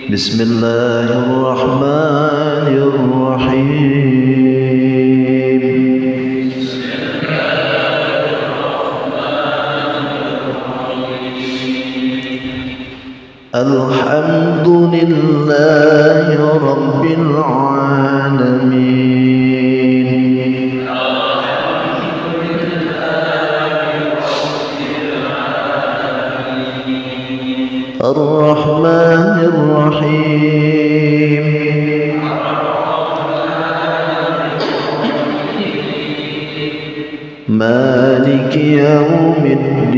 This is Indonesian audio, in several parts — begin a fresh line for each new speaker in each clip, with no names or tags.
Bismillahirrahmanirrahim. Alhamdulillahi Rabbil Alamin. Ar-Rahmanir Rahim. Maliki Yawmiddin.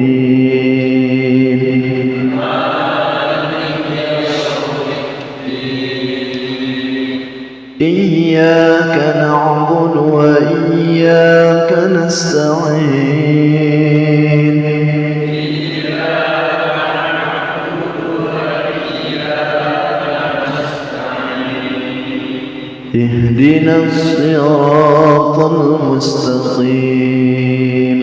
Iyyaka na'budu wa iyyaka nasta'in. Ihdinas siratal mustaqim.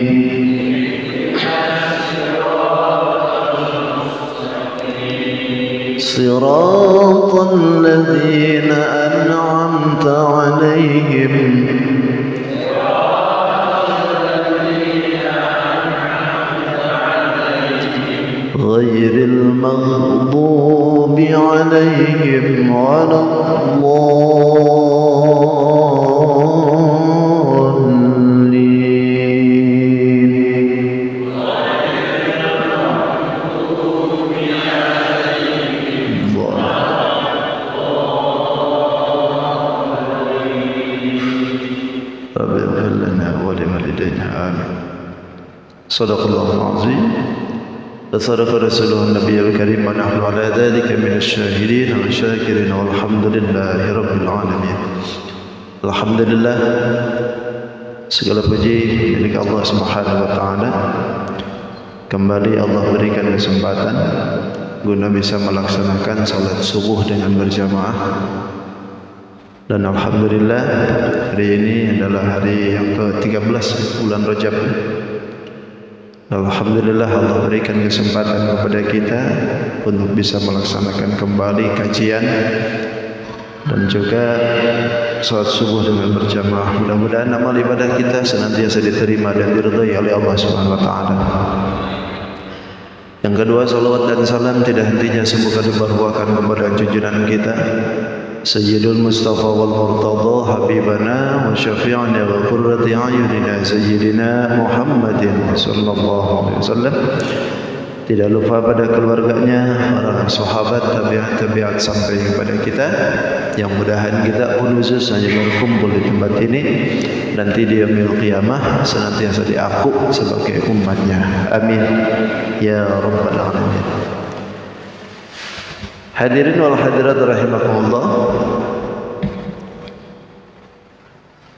Siratal ladzina an'amta 'alaihim ghairil maghdubi 'alaihim Sadaqallahul azim. Sadaqa Rasulullah Nabiyul Karim wa nahnu ala dzalika minasy syahidin wa syakirin walhamdulillahi rabbil alamin. Alhamdulillah, segala puji milik Allah Subhanahu wa taala. Kembali Allah berikan kesempatan guna bisa melaksanakan salat subuh dengan berjamaah. Dan alhamdulillah, hari ini adalah hari yang ke-13 bulan Rajab. Alhamdulillah Allah berikan kesempatan kepada kita untuk bisa melaksanakan kembali kajian dan juga salat subuh dengan berjamaah. Mudah-mudahan amal ibadah kita senantiasa diterima dan diridhai oleh Allah Subhanahu wa taala. Yang kedua, salawat dan salam tidak hentinya semoga dibawakan kepada junjungan kita Sayyidul Mustafa wal Murtada habibana wa syafi'ana wa qurrati a'yunina Sayyidina Muhammadin sallallahu alaihi wasallam. Tidak lupa pada keluarganya, para sahabat, tabi'at sampai kepada kita. Yang mudahan kita pun khususnya berkumpul di tempat ini nanti di yaumil qiyamah senantiasa diaku sebagai umatnya. Amin ya rabbal alamin. Hadirin wal hadirat rahimakumullah.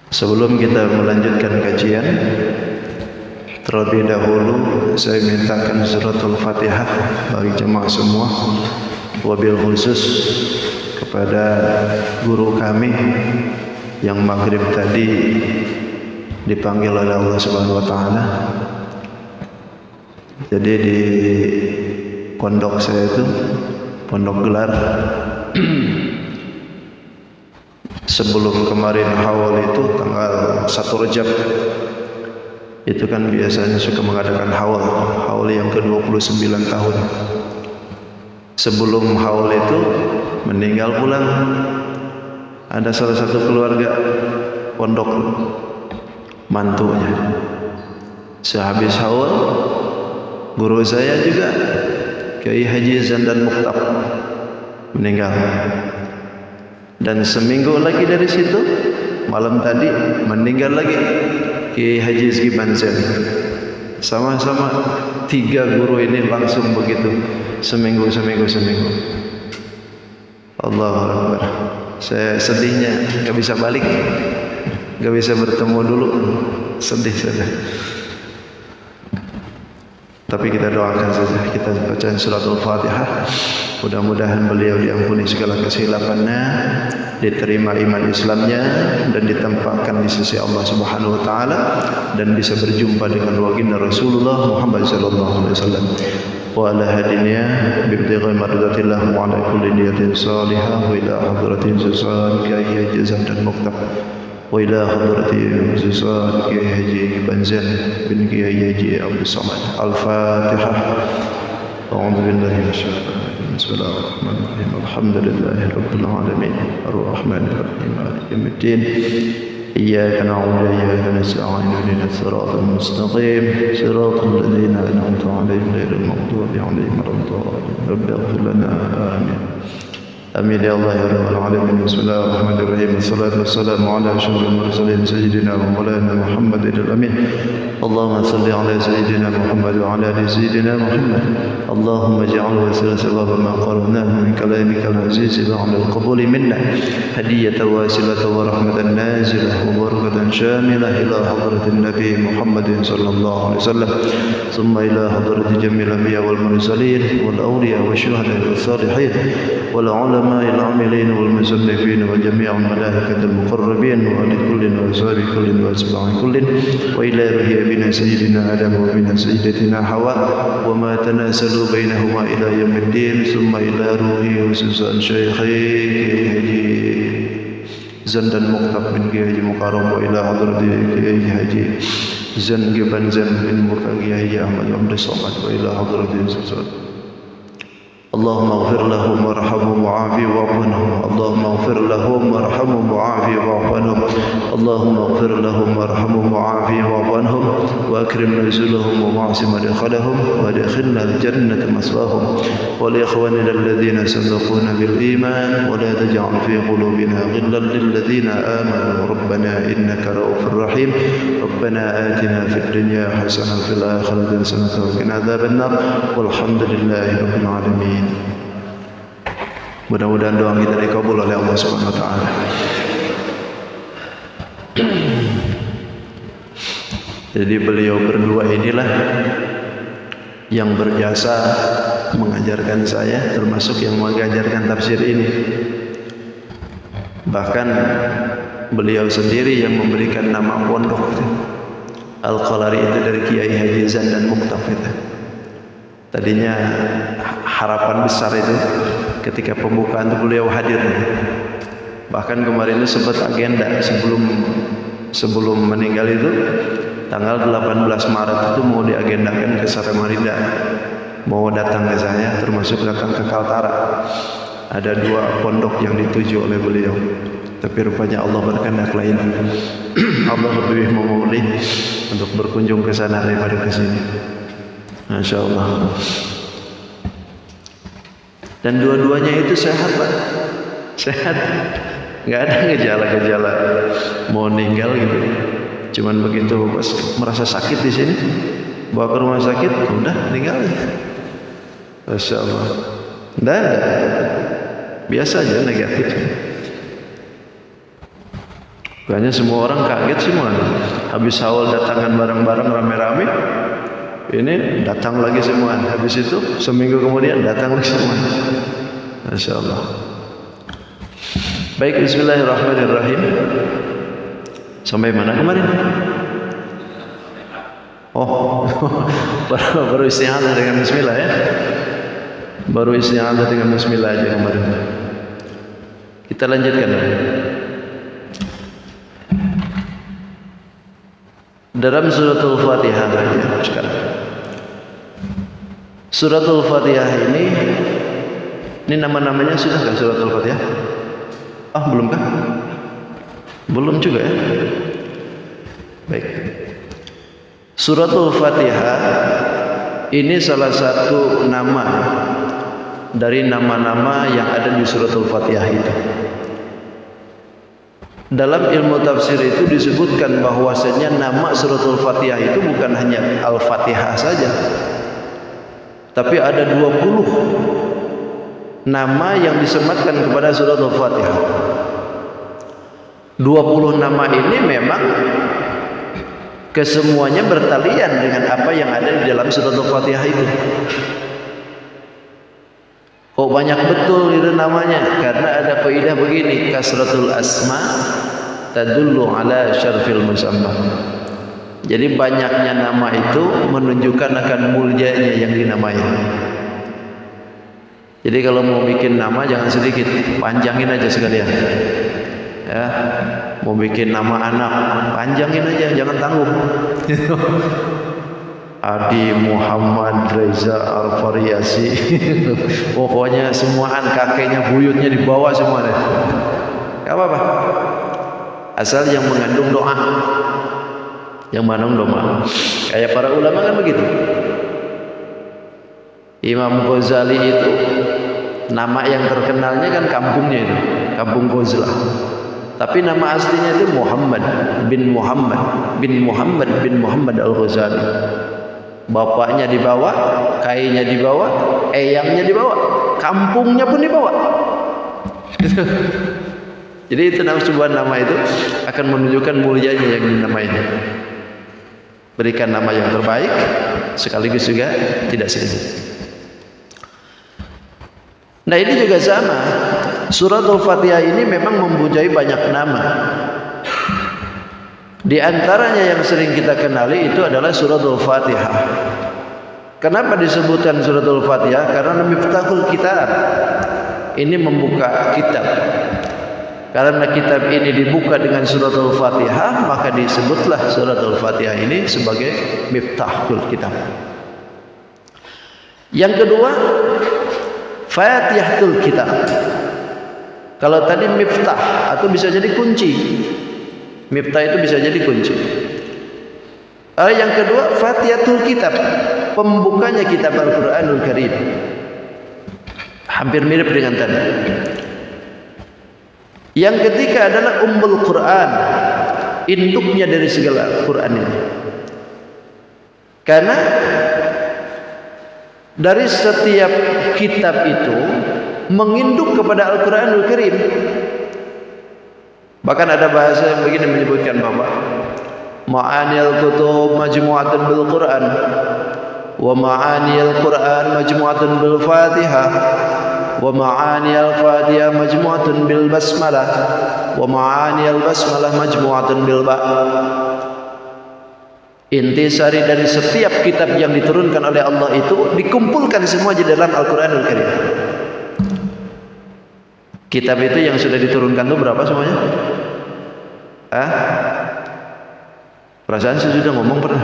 Sebelum kita melanjutkan kajian, terlebih dahulu saya mintakan suratul Fatihah bagi jemaah semua, wabil khusus kepada guru kami yang maghrib tadi dipanggil oleh Allah Subhanahu wa taala. Jadi di pondok saya itu, Pondok Gelar, sebelum kemarin Hawal itu tanggal 1 Rajab itu kan biasanya suka mengadakan Hawal yang ke-29 tahun. Sebelum Hawal itu meninggal pulang ada salah satu keluarga pondok, mantunya. Sehabis Hawal, guru saya juga Kiai Haji Zandan Mukhtar meninggal. Dan seminggu lagi dari situ, malam tadi meninggal lagi Kiai Haji Zki Banzen. Sama-sama 3 guru ini langsung begitu, seminggu. Allahu Akbar. Saya sedihnya gak bisa balik, gak bisa bertemu dulu, sedih saja. Tapi kita doakan saja, kita baca suratul Fatihah. Mudah-mudahan beliau diampuni segala kesilapannya, diterima iman Islamnya, dan ditempatkan di sisi Allah Subhanahu wa taala, dan bisa berjumpa dengan baginda Rasulullah Muhammad sallallahu alaihi wasallam. وعلى هدينا بابتغاء مرضات الله وعلى كل نية صالحة وإلى حضرة سلسال كي جزم المكتب وإلى حضرة سلسال كي حجي بنزل بن كي حجي عبد الصمد. الفاتحة. أعوذ بالله من الشيطان الرجيم. بسم الله الرحمن الرحيم. الحمد لله رب العالمين الرحمن الرحيم مالك يوم الدين إياك نعبد وإياك نستعين اهدنا الصراط المستقيم صراط الذين أنعمت عليهم غير المغضوب عليهم ولا الضالين رب اغفر لنا آمين. آمين يا الله يا رب العالمين. بسم الله الرحمن الرحيم. الصلاة والسلام على أشرف المرسلين سيدنا ومولانا محمد الأمين. اللهم صل على سيدنا محمد وعلى آل سيدنا محمد. اللهم اجعله وسيلة ثواب ما قرأناه من كلامك العزيز بعد القبول منا هدية واصلة ورحمة نازلة وبركة شاملة إلى حضرة النبي محمد صلى الله عليه وسلم ثم إلى حضرة جميع الأنبياء والمرسلين والأولياء والشهداء والصالحين والعلماء العاملين والمصنفين وجميع الملائكة المقربين ولكل وأصحاب كل وأتباع كل وإلى روح أبينا سيدنا آدم وبنا سيدتنا حواء وما تناسلوا بينهما إلى يوم الدين ثم إلى روح وسوسان شيخي زند مكتب من كي مقارب وإلى حضرة كي حجي زند بنزل من مكاكي أحمد عبد الصمد وإلى حضرة سوسان. اللهم اغفر لهم وارحمهم وعافهم واعف عنهم. اللهم اغفر لهم وارحمهم وعافهم واعف عنهم. اللهم اغفر لهم وارحمهم وعافهم واعف عنهم واكرم نزلهم وواعصم مدخلهم وادخلنا الجنة مثواهم. ولإخواننا الذين سبقونا بالإيمان ولا تجعل في قلوبنا غلا للذين آمنوا ربنا إنك رؤوف رحيم. ربنا آتنا في الدنيا حسنة وفي الآخرة حسنة وقنا عذاب النار والحمد لله رب العالمين. Mudah-mudahan doa kita dikabul oleh Allah Subhanahu wa taala. Jadi beliau berdua inilah yang berjasa mengajarkan saya, termasuk yang mengajarkan tafsir ini. Bahkan beliau sendiri yang memberikan nama pondok Al-Qalari itu dari Kiai Haji Zandan Muqtaf itu. Tadinya harapan besar itu ketika pembukaan itu beliau hadir. Bahkan kemarin itu sempat agenda sebelum meninggal itu tanggal 18 Maret itu mau diagendakan ke Samarinda, mau datang ke saya, termasuk datang ke Kaltara. Ada 2 pondok yang dituju oleh beliau, tapi rupanya Allah berkehendak lain. Allah lebih memilih untuk berkunjung ke sana daripada ke sini. Masya Allah. Dan dua-duanya itu sehat, Pak. Sehat. Nggak ada gejala-gejala mau meninggal gitu. Cuman begitu pas merasa sakit di sini, bawa ke rumah sakit, udah meninggal. Masya Allah. Nggak ada. Biasa aja negatif. Makanya semua orang kaget semua. Habis awal datangan bareng-bareng rame-rame, ini datang lagi semua. Habis itu seminggu kemudian datang lagi semua. Masya Allah. Baik, bismillahirrahmanirrahim. Sampai mana kemarin? Oh, baru isti'adzah dengan bismillah ya. Baru isti'adzah dengan bismillah aja kemarin. Kita lanjutkan. Dalam suratul Fatihah saja sekarang. Suratul Fatihah ini nama-namanya sudah kan suratul Fatihah? Belum kah? Belum juga ya. Baik. Suratul Fatihah ini salah satu nama dari nama-nama yang ada di suratul Fatihah itu. Dalam ilmu tafsir itu disebutkan bahwasanya nama suratul Fatihah itu bukan hanya Al-Fatihah saja, tapi ada 20 nama yang disematkan kepada suratul Fatihah. 20 nama ini memang kesemuanya bertalian dengan apa yang ada di dalam suratul Fatihah itu. Kok banyak betul itu namanya? Karena ada kaidah begini, kasratul asma tadullu ala syarfil musamma. Jadi banyaknya nama itu menunjukkan akan mulianya yang dinamai. Jadi kalau mau bikin nama jangan sedikit, panjangin aja sekalian. Ya, mau bikin nama anak, panjangin aja, jangan tanggung. Adi Muhammad Reza Al-Faryasi. Pokoknya semuaan kakeknya buyutnya dibawa semua deh. Gak apa-apa. Asal yang mengandung doa. Yang mengandung doa. Kayak para ulama kan begitu. Imam Ghazali itu nama yang terkenalnya kan kampungnya itu, Kampung Ghazlah. Tapi nama aslinya itu Muhammad bin Muhammad bin Muhammad bin Muhammad Al-Ghazali. Bapaknya dibawa, kainya dibawa, eyangnya dibawa, kampungnya pun dibawa. Jadi itu sebuah nama itu akan menunjukkan mulianya yang nama ini. Berikan nama yang terbaik, sekaligus juga tidak sedikit. Nah ini juga sama. Surat Al-Fatihah ini memang mempunyai banyak nama. Di antaranya yang sering kita kenali itu adalah surat Al-Fatihah. Kenapa disebutkan surat Al-Fatihah? Karena Miftahul Kitab. Ini membuka kitab. Karena kitab ini dibuka dengan surat Al-Fatihah, maka disebutlah surat Al-Fatihah ini sebagai Miftahul Kitab. Yang kedua, Fatihatul Kitab. Kalau tadi miftah atau bisa jadi kunci. Miftah itu bisa jadi kunci. Yang kedua, Fatihatul Kitab, pembukanya kitab Al-Qur'anul Karim. Hampir mirip dengan tadi. Yang ketiga adalah Ummul Quran, induknya dari segala Quran ini. Karena dari setiap kitab itu menginduk kepada Al-Qur'anul Karim. Bahkan ada bahasa yang begini menyebutkan Bapak, ma'anil kutub majmu'atun bil Qur'an wa ma'anil Qur'an majmu'atun bil Fatihah wa ma'anil Fatihah majmu'atun bil basmalah wa ma'anil basmalah majmu'atun bil ba'. Intisari dari setiap kitab yang diturunkan oleh Allah itu dikumpulkan semua di dalam Al-Qur'anul Karim. Kitab itu yang sudah diturunkan itu berapa semuanya? Perasaan saya sudah ngomong pernah?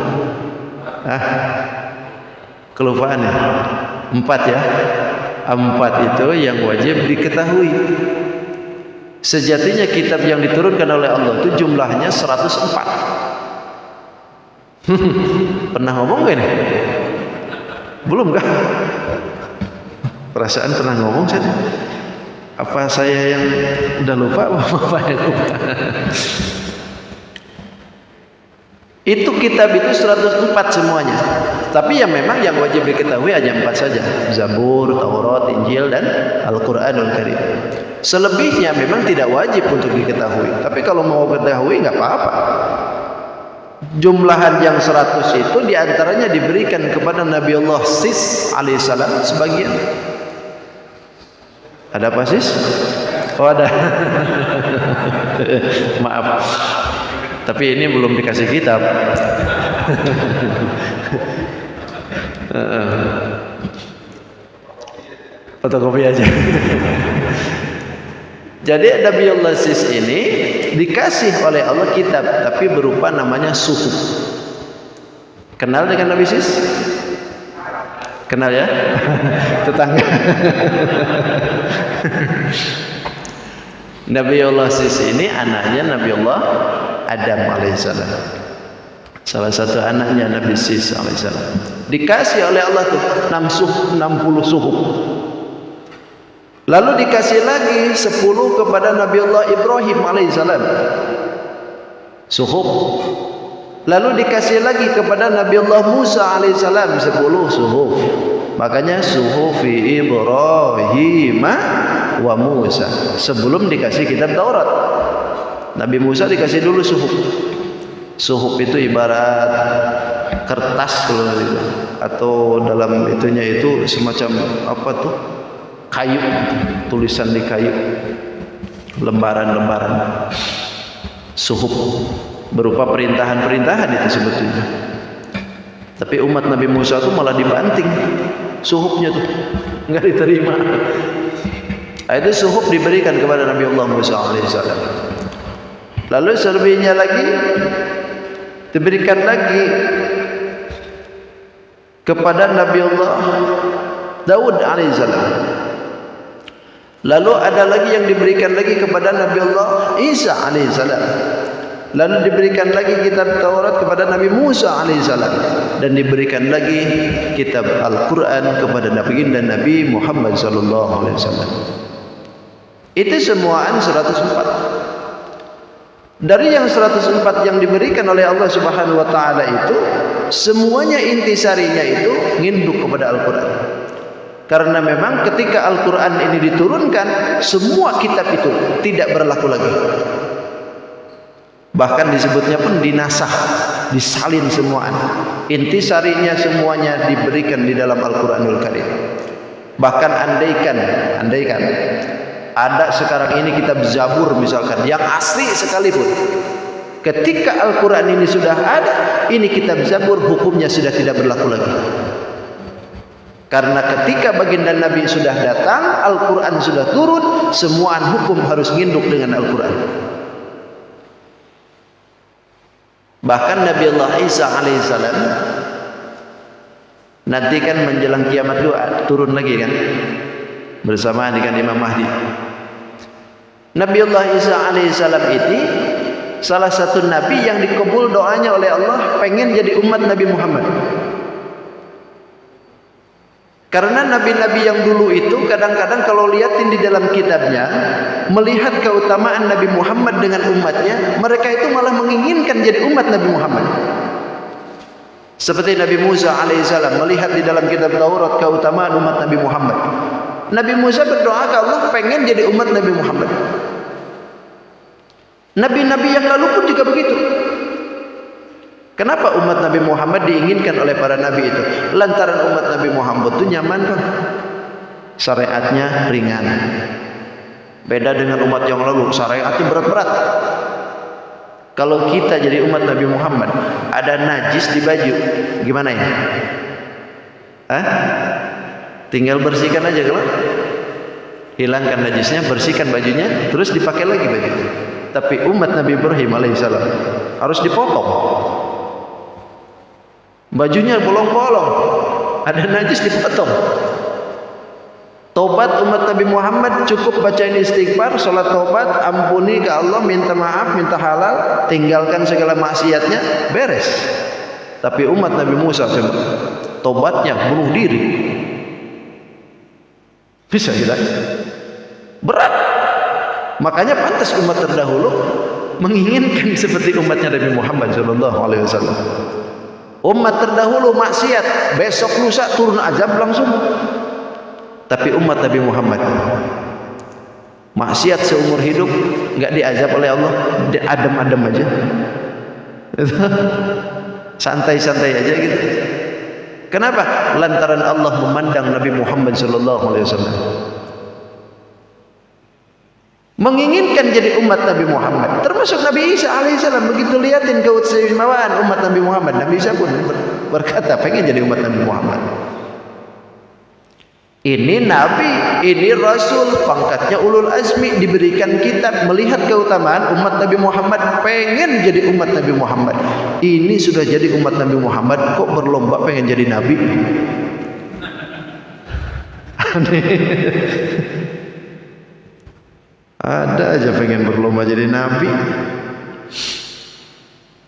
Kelupaan ya? 4 ya? 4 itu yang wajib diketahui. Sejatinya kitab yang diturunkan oleh Allah itu jumlahnya 104. Pernah ngomong gak ini? Belum kah? Perasaan pernah ngomong saya. Apa saya yang udah lupa? Apa yang lupa? Itu kitab itu 104 semuanya. Tapi yang memang yang wajib diketahui hanya 4 saja. Zabur, Taurat, Injil dan Al-Qur'anul Karim. Selebihnya memang tidak wajib untuk diketahui. Tapi kalau mau ketahui nggak apa-apa. Jumlahan yang 100 itu diantaranya diberikan kepada Nabi Allah Sis alaihissalam sebagian. Ada apa Sis? Oh ada. Maaf. Tapi ini belum dikasih kitab. Fotokopi aja. Jadi Nabi Allah Sis ini dikasih oleh Allah kitab, tapi berupa namanya suhuf. Kenal dengan Nabi Sis? Kenal ya? Tetangga. Nabi Allah Sis ini anaknya Nabi Allah Adam alaihissalam. Salah satu anaknya Nabi Sis alaihissalam. Dikasih oleh Allah tuh 60 suhuf. Lalu dikasih lagi 10 kepada Nabi Allah Ibrahim alaihissalam. Suhuf. Lalu dikasih lagi kepada Nabi Allah Musa alaihissalam 10 suhuf. Makanya suhufi Ibrahim wa Musa. Sebelum dikasih kitab Taurat, Nabi Musa dikasih dulu suhuf. Suhuf itu ibarat kertas atau dalam itunya itu semacam apa tuh? Kayu, tulisan di kayu, lembaran-lembaran suhuf berupa perintahan-perintahan itu sebetulnya. Tapi umat Nabi Musa itu malah dibanting suhufnya tuh, nggak diterima. Itu suhuf diberikan kepada Nabi Allah Musa alaihissalam. Lalu selebihnya lagi diberikan lagi kepada Nabi Allah Daud alaihissalam. Lalu ada lagi yang diberikan lagi kepada Nabi Allah Isa alaihissalam. Lalu diberikan lagi kitab Taurat kepada Nabi Musa alaihissalam, dan diberikan lagi kitab Al-Quran kepada Nabi dan Nabi Muhammad sallallahu alaihi wasallam. Itu semuaan 104. Dari yang 104 yang diberikan oleh Allah Subhanahu wa taala itu, semuanya intisarinya itu nginduk kepada Al-Quran. Karena memang ketika Al-Quran ini diturunkan, semua kitab itu tidak berlaku lagi. Bahkan disebutnya pun dinasah, disalin semuaan. Intisarinya semuanya diberikan di dalam Al-Quranul Karim. Bahkan andaikan ada sekarang ini kitab Zabur misalkan, yang asli sekalipun, ketika Al-Quran ini sudah ada, ini kitab Zabur hukumnya sudah tidak berlaku lagi. Karena ketika baginda Nabi sudah datang, Al-Quran sudah turun, semuaan hukum harus nginduk dengan Al-Quran. Bahkan Nabi Allah Isa alaihissalam nanti kan menjelang kiamat doa turun lagi kan, bersamaan dengan Imam Mahdi. Nabi Allah Isa alaihissalam itu salah satu nabi yang dikabul doanya oleh Allah, pengen jadi umat Nabi Muhammad. Karena nabi-nabi yang dulu itu kadang-kadang kalau lihatin di dalam kitabnya, melihat keutamaan Nabi Muhammad dengan umatnya, mereka itu malah menginginkan jadi umat Nabi Muhammad. Seperti Nabi Musa alaihissalam melihat di dalam kitab Taurat keutamaan umat Nabi Muhammad. Nabi Musa berdoa ke Allah pengen jadi umat Nabi Muhammad. Nabi-nabi yang lalu pun juga begitu. Kenapa umat Nabi Muhammad diinginkan oleh para nabi itu? Lantaran umat Nabi Muhammad itu nyaman kan, syariatnya ringan. Beda dengan umat yang lalu, syariatnya berat-berat. Kalau kita jadi umat Nabi Muhammad, ada najis di baju, gimana ya? Tinggal bersihkan aja kalau hilangkan najisnya, bersihkan bajunya, terus dipakai lagi baju. Tapi umat Nabi Ibrahim alaihissalam harus dipotong. Bajunya bolong-bolong, ada najis dipotong. Tobat umat Nabi Muhammad cukup bacain istighfar, sholat tobat, ampuni ke Allah, minta maaf, minta halal, tinggalkan segala maksiatnya, beres. Tapi umat Nabi Musa coba, tobatnya bunuh diri. Bisa tidak? Berat. Makanya pantas umat terdahulu menginginkan seperti umatnya Nabi Muhammad SAW. Umat terdahulu maksiat, besok lusa turun azab langsung. Tapi umat Nabi Muhammad maksiat seumur hidup nggak diazab oleh Allah, adem-adem aja, santai-santai aja gitu. Kenapa? Lantaran Allah memandang Nabi Muhammad SAW, menginginkan jadi umat Nabi Muhammad. Termasuk Nabi Isa alaihissalam, begitu liatin keistimewaan umat Nabi Muhammad, Nabi Isa pun berkata pengen jadi umat Nabi Muhammad. Ini nabi, ini rasul, pangkatnya ulul azmi, diberikan kitab, melihat keutamaan umat Nabi Muhammad, pengen jadi umat Nabi Muhammad. Ini sudah jadi umat Nabi Muhammad, kok berlomba pengen jadi nabi? Ada aja pengen berlomba jadi nabi.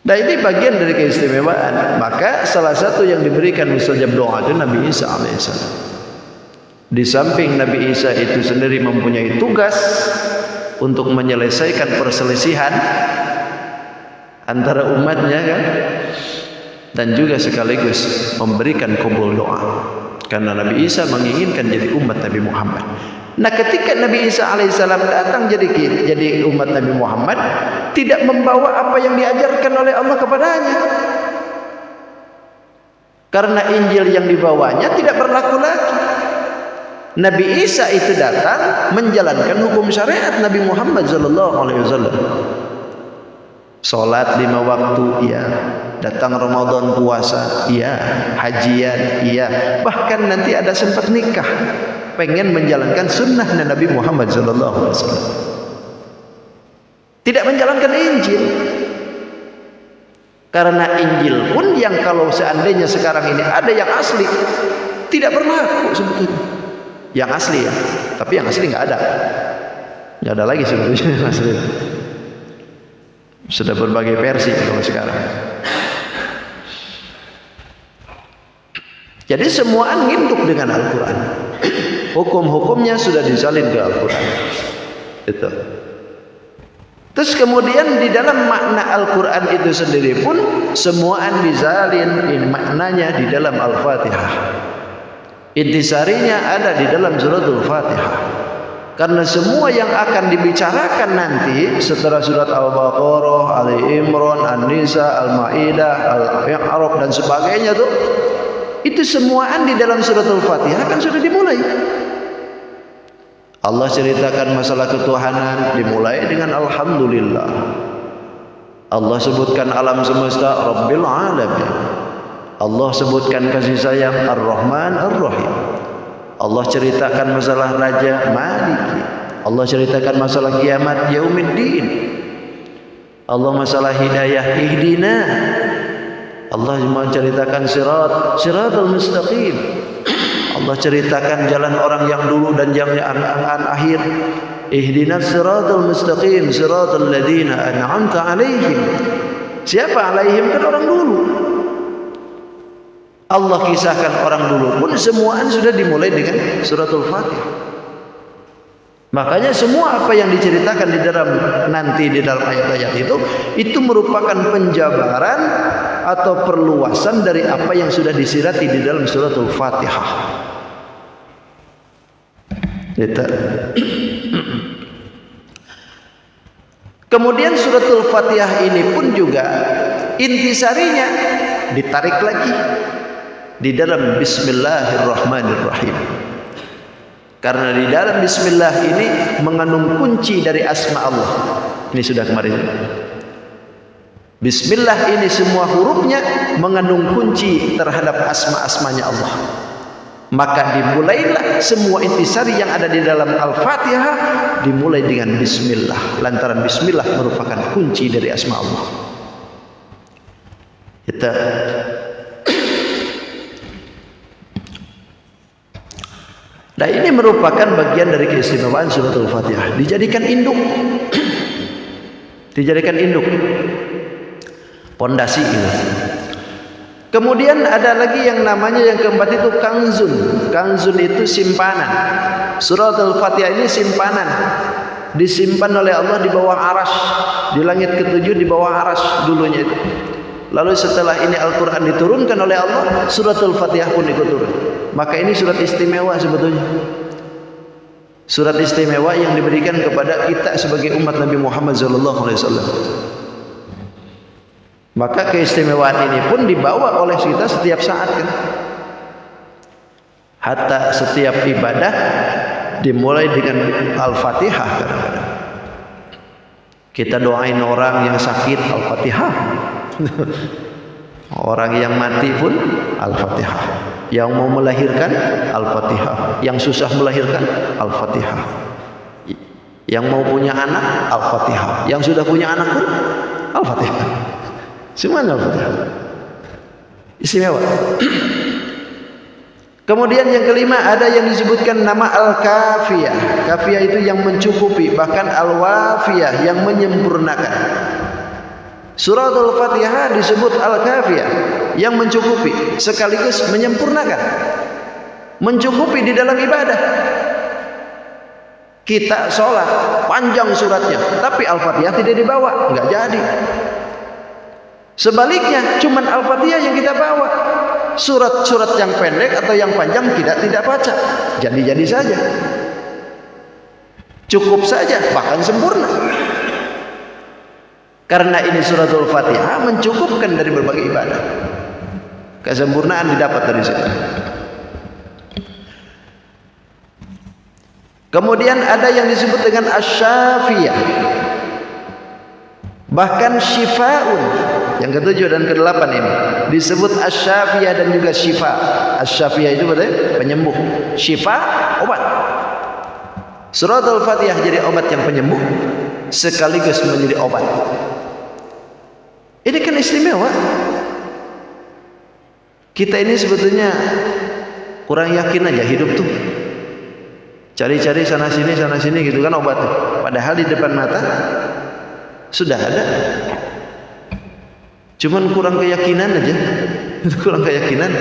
Nah ini bagian dari keistimewaan. Maka salah satu yang diberikan mustajab doa itu Nabi Isa alaihissalam. Di samping Nabi Isa itu sendiri mempunyai tugas untuk menyelesaikan perselisihan antara umatnya kan, dan juga sekaligus memberikan kabul doa. Karena Nabi Isa menginginkan jadi umat Nabi Muhammad. Nah ketika Nabi Isa alaihissalam datang jadi umat Nabi Muhammad, tidak membawa apa yang diajarkan oleh Allah kepadanya. Karena Injil yang dibawanya tidak berlaku lagi. Nabi Isa itu datang menjalankan hukum syariat Nabi Muhammad SAW. Salat 5 waktu, iya. Datang Ramadan puasa, iya. Hajian, iya. Bahkan nanti ada sempat nikah, pengen menjalankan sunnah Nabi Muhammad SAW. Tidak menjalankan Injil. Karena Injil pun yang kalau seandainya sekarang ini ada yang asli, tidak berlaku sebetulnya. Yang asli ya, tapi yang asli nggak ada. Nggak ada lagi sebetulnya yang asli. Sudah berbagai versi kalau sekarang. Jadi semua nginduk dengan Al-Quran. Hukum-hukumnya sudah disalin ke Al-Quran. Itu. Terus kemudian di dalam makna Al-Quran itu sendiri pun semuaan disalin maknanya di dalam Al-Fatihah. Intisarinya ada di dalam suratul Fatihah. Karena semua yang akan dibicarakan nanti setelah surat Al-Baqarah, Ali Imran, An-Nisa, Al-Maidah, Al-A'raf dan sebagainya tuh, itu semuaan di dalam suratul Fatihah kan sudah dimulai. Allah ceritakan masalah ketuhanan dimulai dengan Alhamdulillah. Allah sebutkan alam semesta Rabbil Alamin. Allah sebutkan kasih sayang Ar-Rahman Ar-Rahim. Allah ceritakan masalah Raja Maliki. Allah ceritakan masalah kiamat Yaumiddin. Allah masalah hidayah Ihdina. Allah menceritakan Siratal Mustaqim. Allah ceritakan jalan orang yang dulu dan yang akhir. Ihdinas Siratal Mustaqim, Siratal ladzina an'amta 'alaihim. Siapa 'alaihim? Kan orang dulu. Allah kisahkan orang dulu pun semuaan sudah dimulai dengan suratul Fatihah. Makanya semua apa yang diceritakan di dalam nanti di dalam ayat-ayat itu merupakan penjabaran atau perluasan dari apa yang sudah disirati di dalam suratul Fatihah. Kemudian suratul Fatihah ini pun juga intisarinya ditarik lagi di dalam Bismillahirrahmanirrahim. Karena di dalam Bismillah ini mengandung kunci dari asma Allah. Ini sudah kemarin. Bismillah ini semua hurufnya mengandung kunci terhadap asma-asmanya Allah. Maka dimulailah semua intisari yang ada di dalam Al-Fatihah dimulai dengan Bismillah. Lantaran Bismillah merupakan kunci dari asma Allah. Kita nah ini merupakan bagian dari keistimewaan suratul Fatihah. Dijadikan induk. Dijadikan induk. Pondasi ini. Kemudian ada lagi yang namanya yang keempat itu kanzun. Kanzun itu simpanan. Suratul Fatihah ini simpanan. Disimpan oleh Allah di bawah arasy. Di langit ketujuh di bawah arasy dulunya itu. Lalu setelah ini Al-Quran diturunkan oleh Allah, suratul Fatihah pun ikut turun. Maka ini surat istimewa sebetulnya. Surat istimewa yang diberikan kepada kita sebagai umat Nabi Muhammad SAW. Maka keistimewaan ini pun dibawa oleh kita setiap saat kan. Hatta setiap ibadah dimulai dengan Al-Fatihah kadang-kadang. Kita doain orang yang sakit Al-Fatihah. Orang yang mati pun Al-Fatihah. Yang mau melahirkan Al-Fatihah. Yang susah melahirkan Al-Fatihah. Yang mau punya anak Al-Fatihah. Yang sudah punya anak pun Al-Fatihah. Semuanya Al-Fatihah. Istimewa. Kemudian yang kelima ada yang disebutkan nama Al-Kafiyah. Kafiyah itu yang mencukupi, bahkan Al-Wafiyah yang menyempurnakan. Suratul Fatihah disebut Al-Kafiyah yang mencukupi sekaligus menyempurnakan. Mencukupi di dalam ibadah. Kita sholat panjang suratnya, tapi Al-Fatihah tidak dibawa, nggak jadi. Sebaliknya, cuman Al-Fatihah yang kita bawa. Surat-surat yang pendek atau yang panjang tidak baca. Jadi-jadi saja. Cukup saja, bahkan sempurna. Karena ini suratul Fatihah mencukupkan dari berbagai ibadah. Kesempurnaan didapat dari situ. Kemudian ada yang disebut dengan Asy-Syafiyah. Bahkan syifaun, yang ketujuh dan kedelapan ini disebut asy-syafiyah dan juga syifa. Asy-syafiyah itu berarti penyembuh, syifa obat. Suratul Fatihah jadi obat yang penyembuh sekaligus menjadi obat. Ini kan istimewa. Kita ini sebetulnya kurang yakin aja hidup tuh. Cari-cari sana sini gitu kan obat. Padahal di depan mata sudah ada. Cuman kurang keyakinan aja. Kurang keyakinan.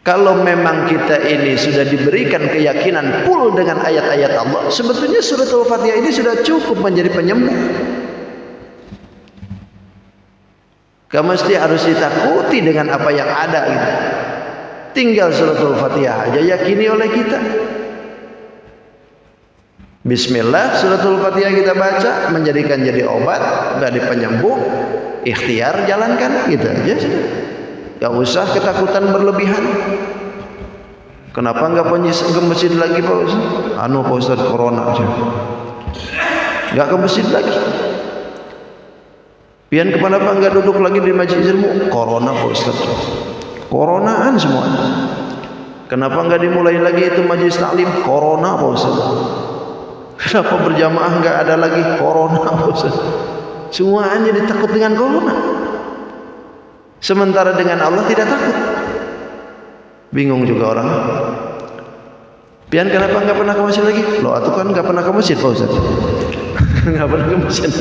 Kalau memang kita ini sudah diberikan keyakinan full dengan ayat-ayat Allah, sebetulnya suratul Fatihah ini sudah cukup menjadi penyembuh. Gak mesti harus ditakuti dengan apa yang ada gitu. Tinggal suratul Fatihah aja yakini oleh kita. Bismillah, suratul Fatihah kita baca menjadikan jadi obat, dari penyembuh. Ikhtiar jalankan gitu aja sudah. Gak usah ketakutan berlebihan. Kenapa nggak ke masjid lagi Pak Ustaz? Pak Ustaz corona aja. Nggak ke masjid lagi. Pian kenapa nggak duduk lagi di majlis ilmu? Corona Pak Ustaz. Coronaan semua. Kenapa nggak dimulai lagi itu majlis taklim? Corona Pak Ustaz. Kenapa berjamaah nggak ada lagi? Corona Pak Ustaz. Semuanya ditakut dengan corona. Sementara dengan Allah tidak takut. Bingung juga orang. Pian kenapa nggak pernah ke masjid lagi? Loh, atuh kan nggak pernah ke masjid Pak Ustaz. Nggak pernah ke masjid.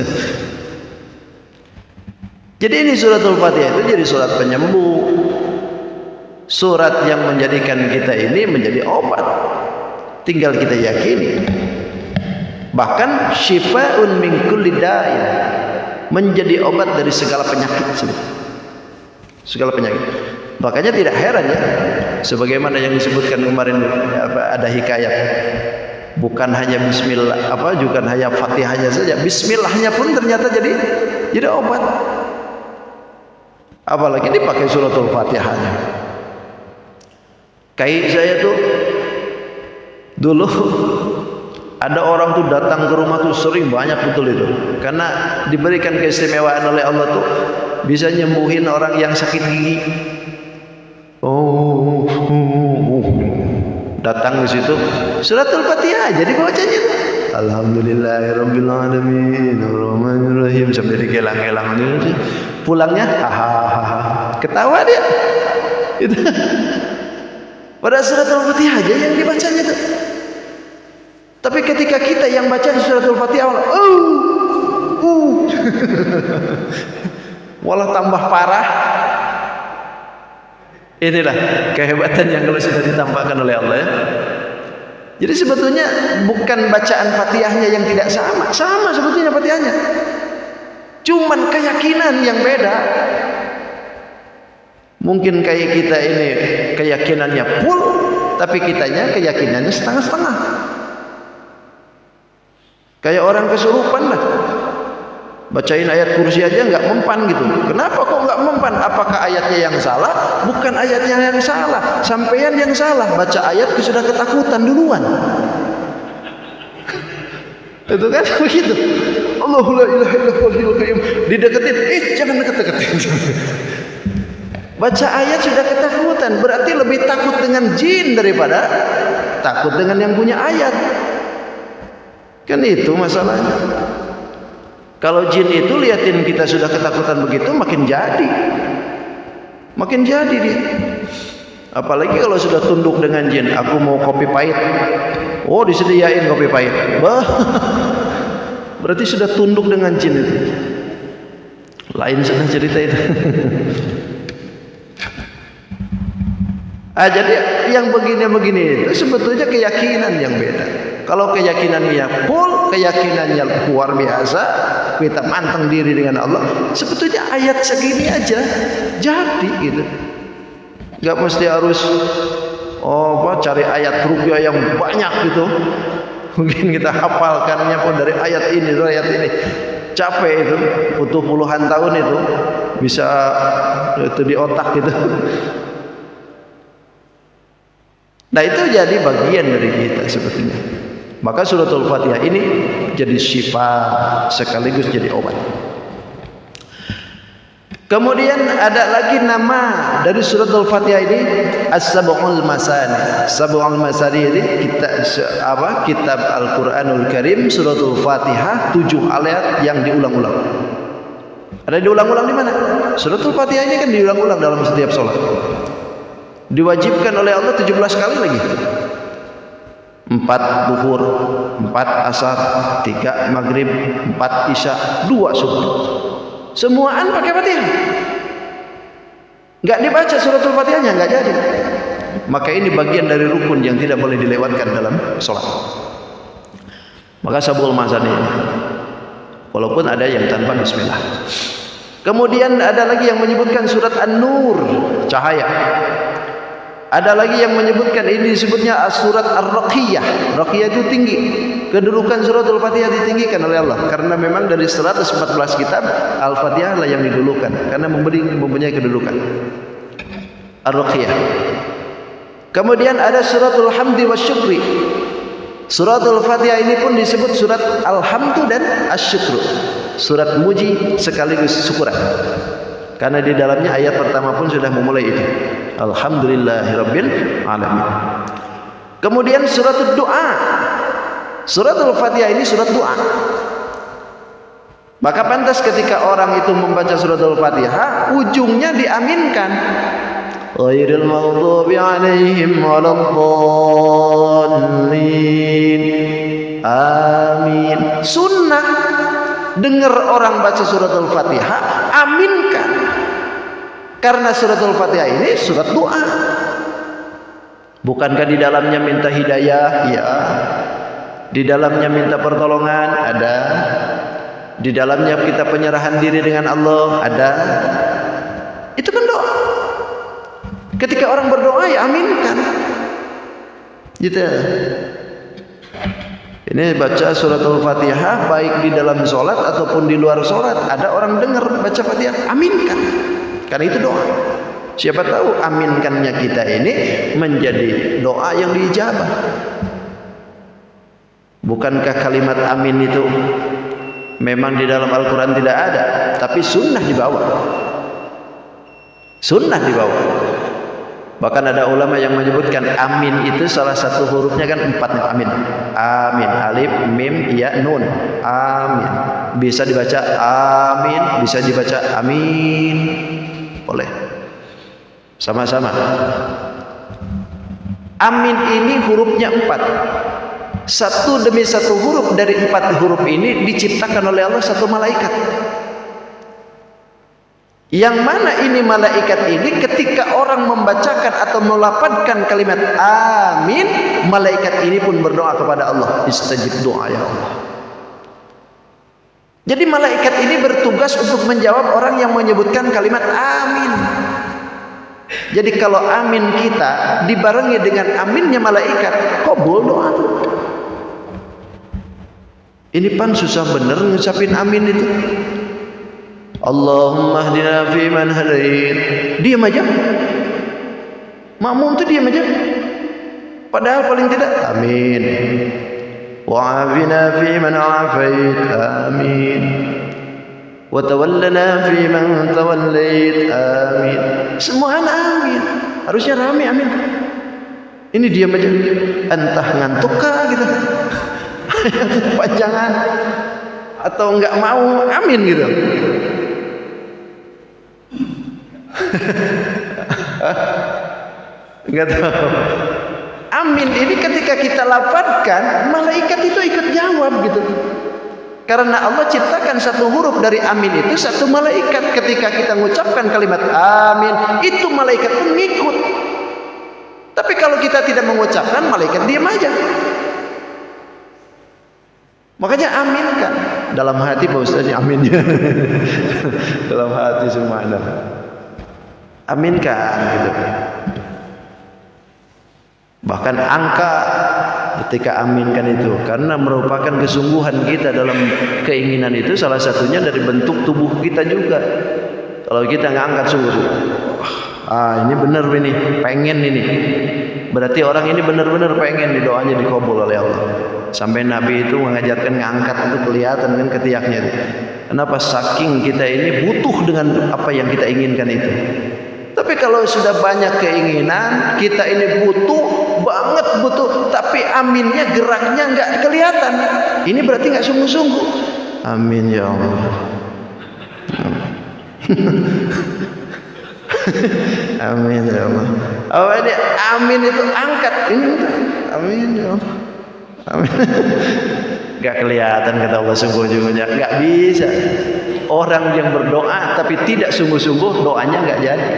Jadi ini suratul Fatihah itu jadi surat penyembuh. Surat yang menjadikan kita ini menjadi obat. Tinggal kita yakini. Bahkan syifaun min kulli da'in, menjadi obat dari segala penyakit. Segala penyakit. Makanya tidak heran ya, sebagaimana yang disebutkan kemarin ada hikayat, bukan hanya bismillah bukan hanya Fatihahnya saja, bismillahnya pun ternyata jadi obat. Apalagi dipakai suratul Fatihahnya. Kayak saya tuh dulu ada orang tuh datang ke rumah tuh sering banyak betul itu, karena diberikan keistimewaan oleh Allah tuh bisa nyembuhin orang yang sakit gigi. Datang ke situ suratul Fatihah jadi bacanya tuh alhamdulillahirabbil alamin arrahmanirrahim sampai dikelang-kelang itu. Pulangnya ketawa dia. Itu. Pada suratul Fatihah aja yang dibacanya tuh. Tapi ketika kita yang baca suratul Fatihah malah tambah parah. Inilah kehebatan yang kalau sudah ditampakkan oleh Allah ya. Jadi sebetulnya bukan bacaan Fatihahnya yang tidak sama sebetulnya Fatihahnya. Cuman keyakinan yang beda. Mungkin kayak kita ini keyakinannya full, tapi kitanya keyakinannya setengah-setengah. Kayak orang kesurupan lah. Bacain ayat kursi aja nggak mempan gitu. Kenapa kok nggak mempan? Apakah ayatnya yang salah? Bukan ayatnya yang salah, sampeyan yang salah. Baca ayat sudah ketakutan duluan. Itu kan begitu. Allahu la ilaha illallahul qayyum. Dideketin, jangan deket-deketin. Baca ayat sudah ketakutan, berarti lebih takut dengan jin daripada takut dengan yang punya ayat. Kan itu masalahnya. Kalau jin itu liatin kita sudah ketakutan begitu, makin jadi dia. Apalagi kalau sudah tunduk dengan jin, aku mau kopi pahit. Oh, disediain kopi pahit. Berarti sudah tunduk dengan jin itu. Lain sudah cerita itu. Jadi yang begini-begini itu sebetulnya keyakinan yang beda. Kalau keyakinannya full, keyakinannya luar biasa, kita manteng diri dengan Allah, sebetulnya ayat segini aja jadi gitu. Gak mesti harus cari ayat ruqyah yang banyak gitu. Mungkin kita hafalkannya pun dari ayat ini, capek itu, butuh puluhan tahun itu bisa itu di otak gitu. Nah itu jadi bagian dari kita sebetulnya. Maka suratul Fatihah ini jadi syifa sekaligus jadi obat. Kemudian ada lagi nama dari suratul Fatihah ini As-Sab'ul Masani. Sab'ul Masani ini kitab Al-Qur'anul Karim, suratul Fatihah 7 ayat yang diulang-ulang. Ada diulang-ulang di mana? Suratul Fatihah ini kan diulang-ulang dalam setiap sholat. Diwajibkan oleh Allah 17 kali lagi. 4 duhur, 4 asar, 3 maghrib, 4 isya, 2 subuh. Semuaan pakai Fatihah. Enggak dibaca suratul Fatihahnya, enggak jadi. Maka ini bagian dari rukun yang tidak boleh dilewatkan dalam sholat. Maka sabul masani ini, walaupun ada yang tanpa bismillah. Kemudian ada lagi yang menyebutkan surat An-Nur, cahaya. Ada lagi yang menyebutkan ini disebutnya surat Ar-Raqiyah. Raqiyah itu tinggi. Kedudukan suratul Fatihah ditinggikan oleh Allah karena memang dari 114 kitab Al-Fatihah lah yang didulukan karena mempunyai kedudukan. Ar-Raqiyah. Kemudian ada suratul Hamdi Wasyukri. Suratul Fatihah ini pun disebut surat Alhamdu dan Asyukru. Surat muji sekaligus syukuran. Karena di dalamnya ayat pertama pun sudah memulai itu. Alhamdulillahirabbil alamin. Kemudian suratul doa. Suratul Fatihah ini surat doa. Maka pantas ketika orang itu membaca suratul Fatihah, ujungnya diaminkan. Ghairil maghdubi alaihim waladdallin. Amin. Sunnah dengar orang baca suratul Fatihah, aminkan. Karena suratul Fatihah ini surat doa. Bukankah di dalamnya minta hidayah? Ya. Di dalamnya minta pertolongan? Ada. Di dalamnya kita penyerahan diri dengan Allah? Ada. Itu kan doa. Ketika orang berdoa ya aminkan. Gitu. Ini baca suratul Fatihah baik di dalam sholat ataupun di luar sholat. Ada orang dengar baca Fatihah, aminkan. Karena itu doa. Siapa tahu aminkannya kita ini menjadi doa yang diijabah. Bukankah kalimat amin itu memang di dalam Al-Quran tidak ada, tapi sunnah dibawa. Sunnah dibawa. Bahkan ada ulama yang menyebutkan amin itu salah satu hurufnya kan 4 amin. Amin, alif, mim, ya, nun. Amin. Bisa dibaca amin, bisa dibaca amin. Boleh. Sama-sama. Amin ini hurufnya 4. Satu demi satu huruf dari 4 huruf ini diciptakan oleh Allah satu malaikat. Yang mana ini malaikat ini ketika orang membacakan atau melafadzkan kalimat amin, malaikat ini pun berdoa kepada Allah, istajib doa ya Allah. Jadi malaikat ini bertugas untuk menjawab orang yang menyebutkan kalimat amin. Jadi kalau amin kita dibarengi dengan aminnya malaikat, kabul doa. Ini pan susah bener ngucapin amin itu. Allahumma hdina fi man hadait. Diam aja. Makmum tuh diam aja. Padahal paling tidak amin. Wa afina fi man afait. Amin. Wa tawallana fi man tawallait. Amin. Semua amin. Harusnya rame amin. Ini diam aja. Entah ngantuk kah gitu. Panjangan atau enggak mau amin gitu. Enggak tahu. Amin ini ketika kita lafadzkan, malaikat itu ikut jawab gitu. Karena Allah ciptakan satu huruf dari amin itu satu malaikat. Ketika kita mengucapkan kalimat amin, itu malaikat pun ngikut. Tapi kalau kita tidak mengucapkan, malaikat diam aja. Makanya aminkan. Dalam hati Pak Ustaz aminnya. Dalam hati semua ada. Aminkan gitu. Bahkan angka ketika aminkan itu karena merupakan kesungguhan kita dalam keinginan itu, salah satunya dari bentuk tubuh kita juga. Kalau kita nggak angkat sungguh, ini benar ini, pengen ini. Berarti orang ini benar-benar pengen doanya dikabul oleh Allah. Sampai Nabi itu mengajarkan ngangkat itu kelihatan kan ketiaknya itu. Kenapa? Saking kita ini butuh dengan apa yang kita inginkan itu. Tapi kalau sudah banyak keinginan, kita ini butuh banget butuh, tapi aminnya geraknya nggak kelihatan. Ini berarti nggak sungguh-sungguh. Amin ya Allah. Amin ya Allah. Apa ini? Amin itu angkat ini. Amin ya Allah. Amin. Gak kelihatan kata Allah sungguh-sungguhnya. Gak bisa. Orang yang berdoa tapi tidak sungguh-sungguh, doanya gak jadi.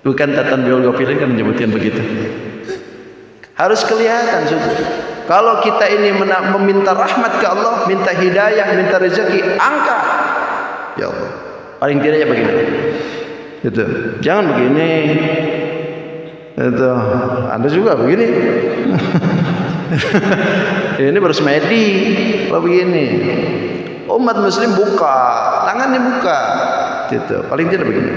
Bukan Tatan Biol Gopilin kan menyebutkan begitu. Harus kelihatan sungguh. Kalau kita ini meminta rahmat ke Allah, minta hidayah, minta rezeki, angkat. Ya Allah. Paling tidaknya begini. Gitu. Jangan begini. Itu. Anda juga begini. Ini baru semedi. Kalau begini. Umat muslim buka, tangannya buka. Gitu. Paling tidak begini.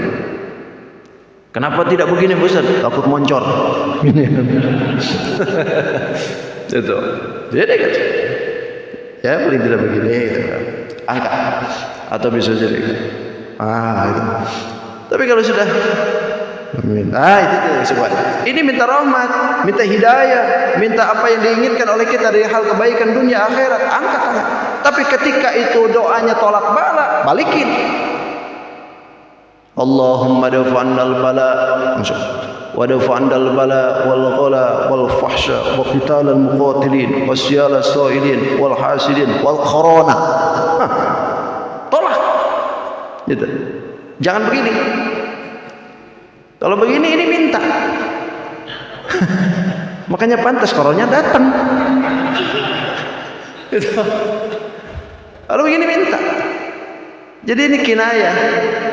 Kenapa tidak begini, Ustaz? Takut moncor. Itu. Jadi kan. Ya paling tidak begini gitu. Angkat. Atau bisa jadi. Itu. Tapi kalau sudah amin. Itu tidak sebuah. Ini minta rahmat, minta hidayah, minta apa yang diinginkan oleh kita dari hal kebaikan dunia akhirat, angkat tangan. Tapi ketika itu doanya tolak bala, balikin. Allahumma dafa'annal bala, wa dafa'annal bala wal ghala wal fahsya wa qitalal muqatilin wasyala sa'ilin wal hasidin wal qarana. Tolak. Gitu. Jangan begini. Kalau begini ini minta. Makanya pantas koronya datang. Gitu. Kalau begini minta. Jadi ini kinayah.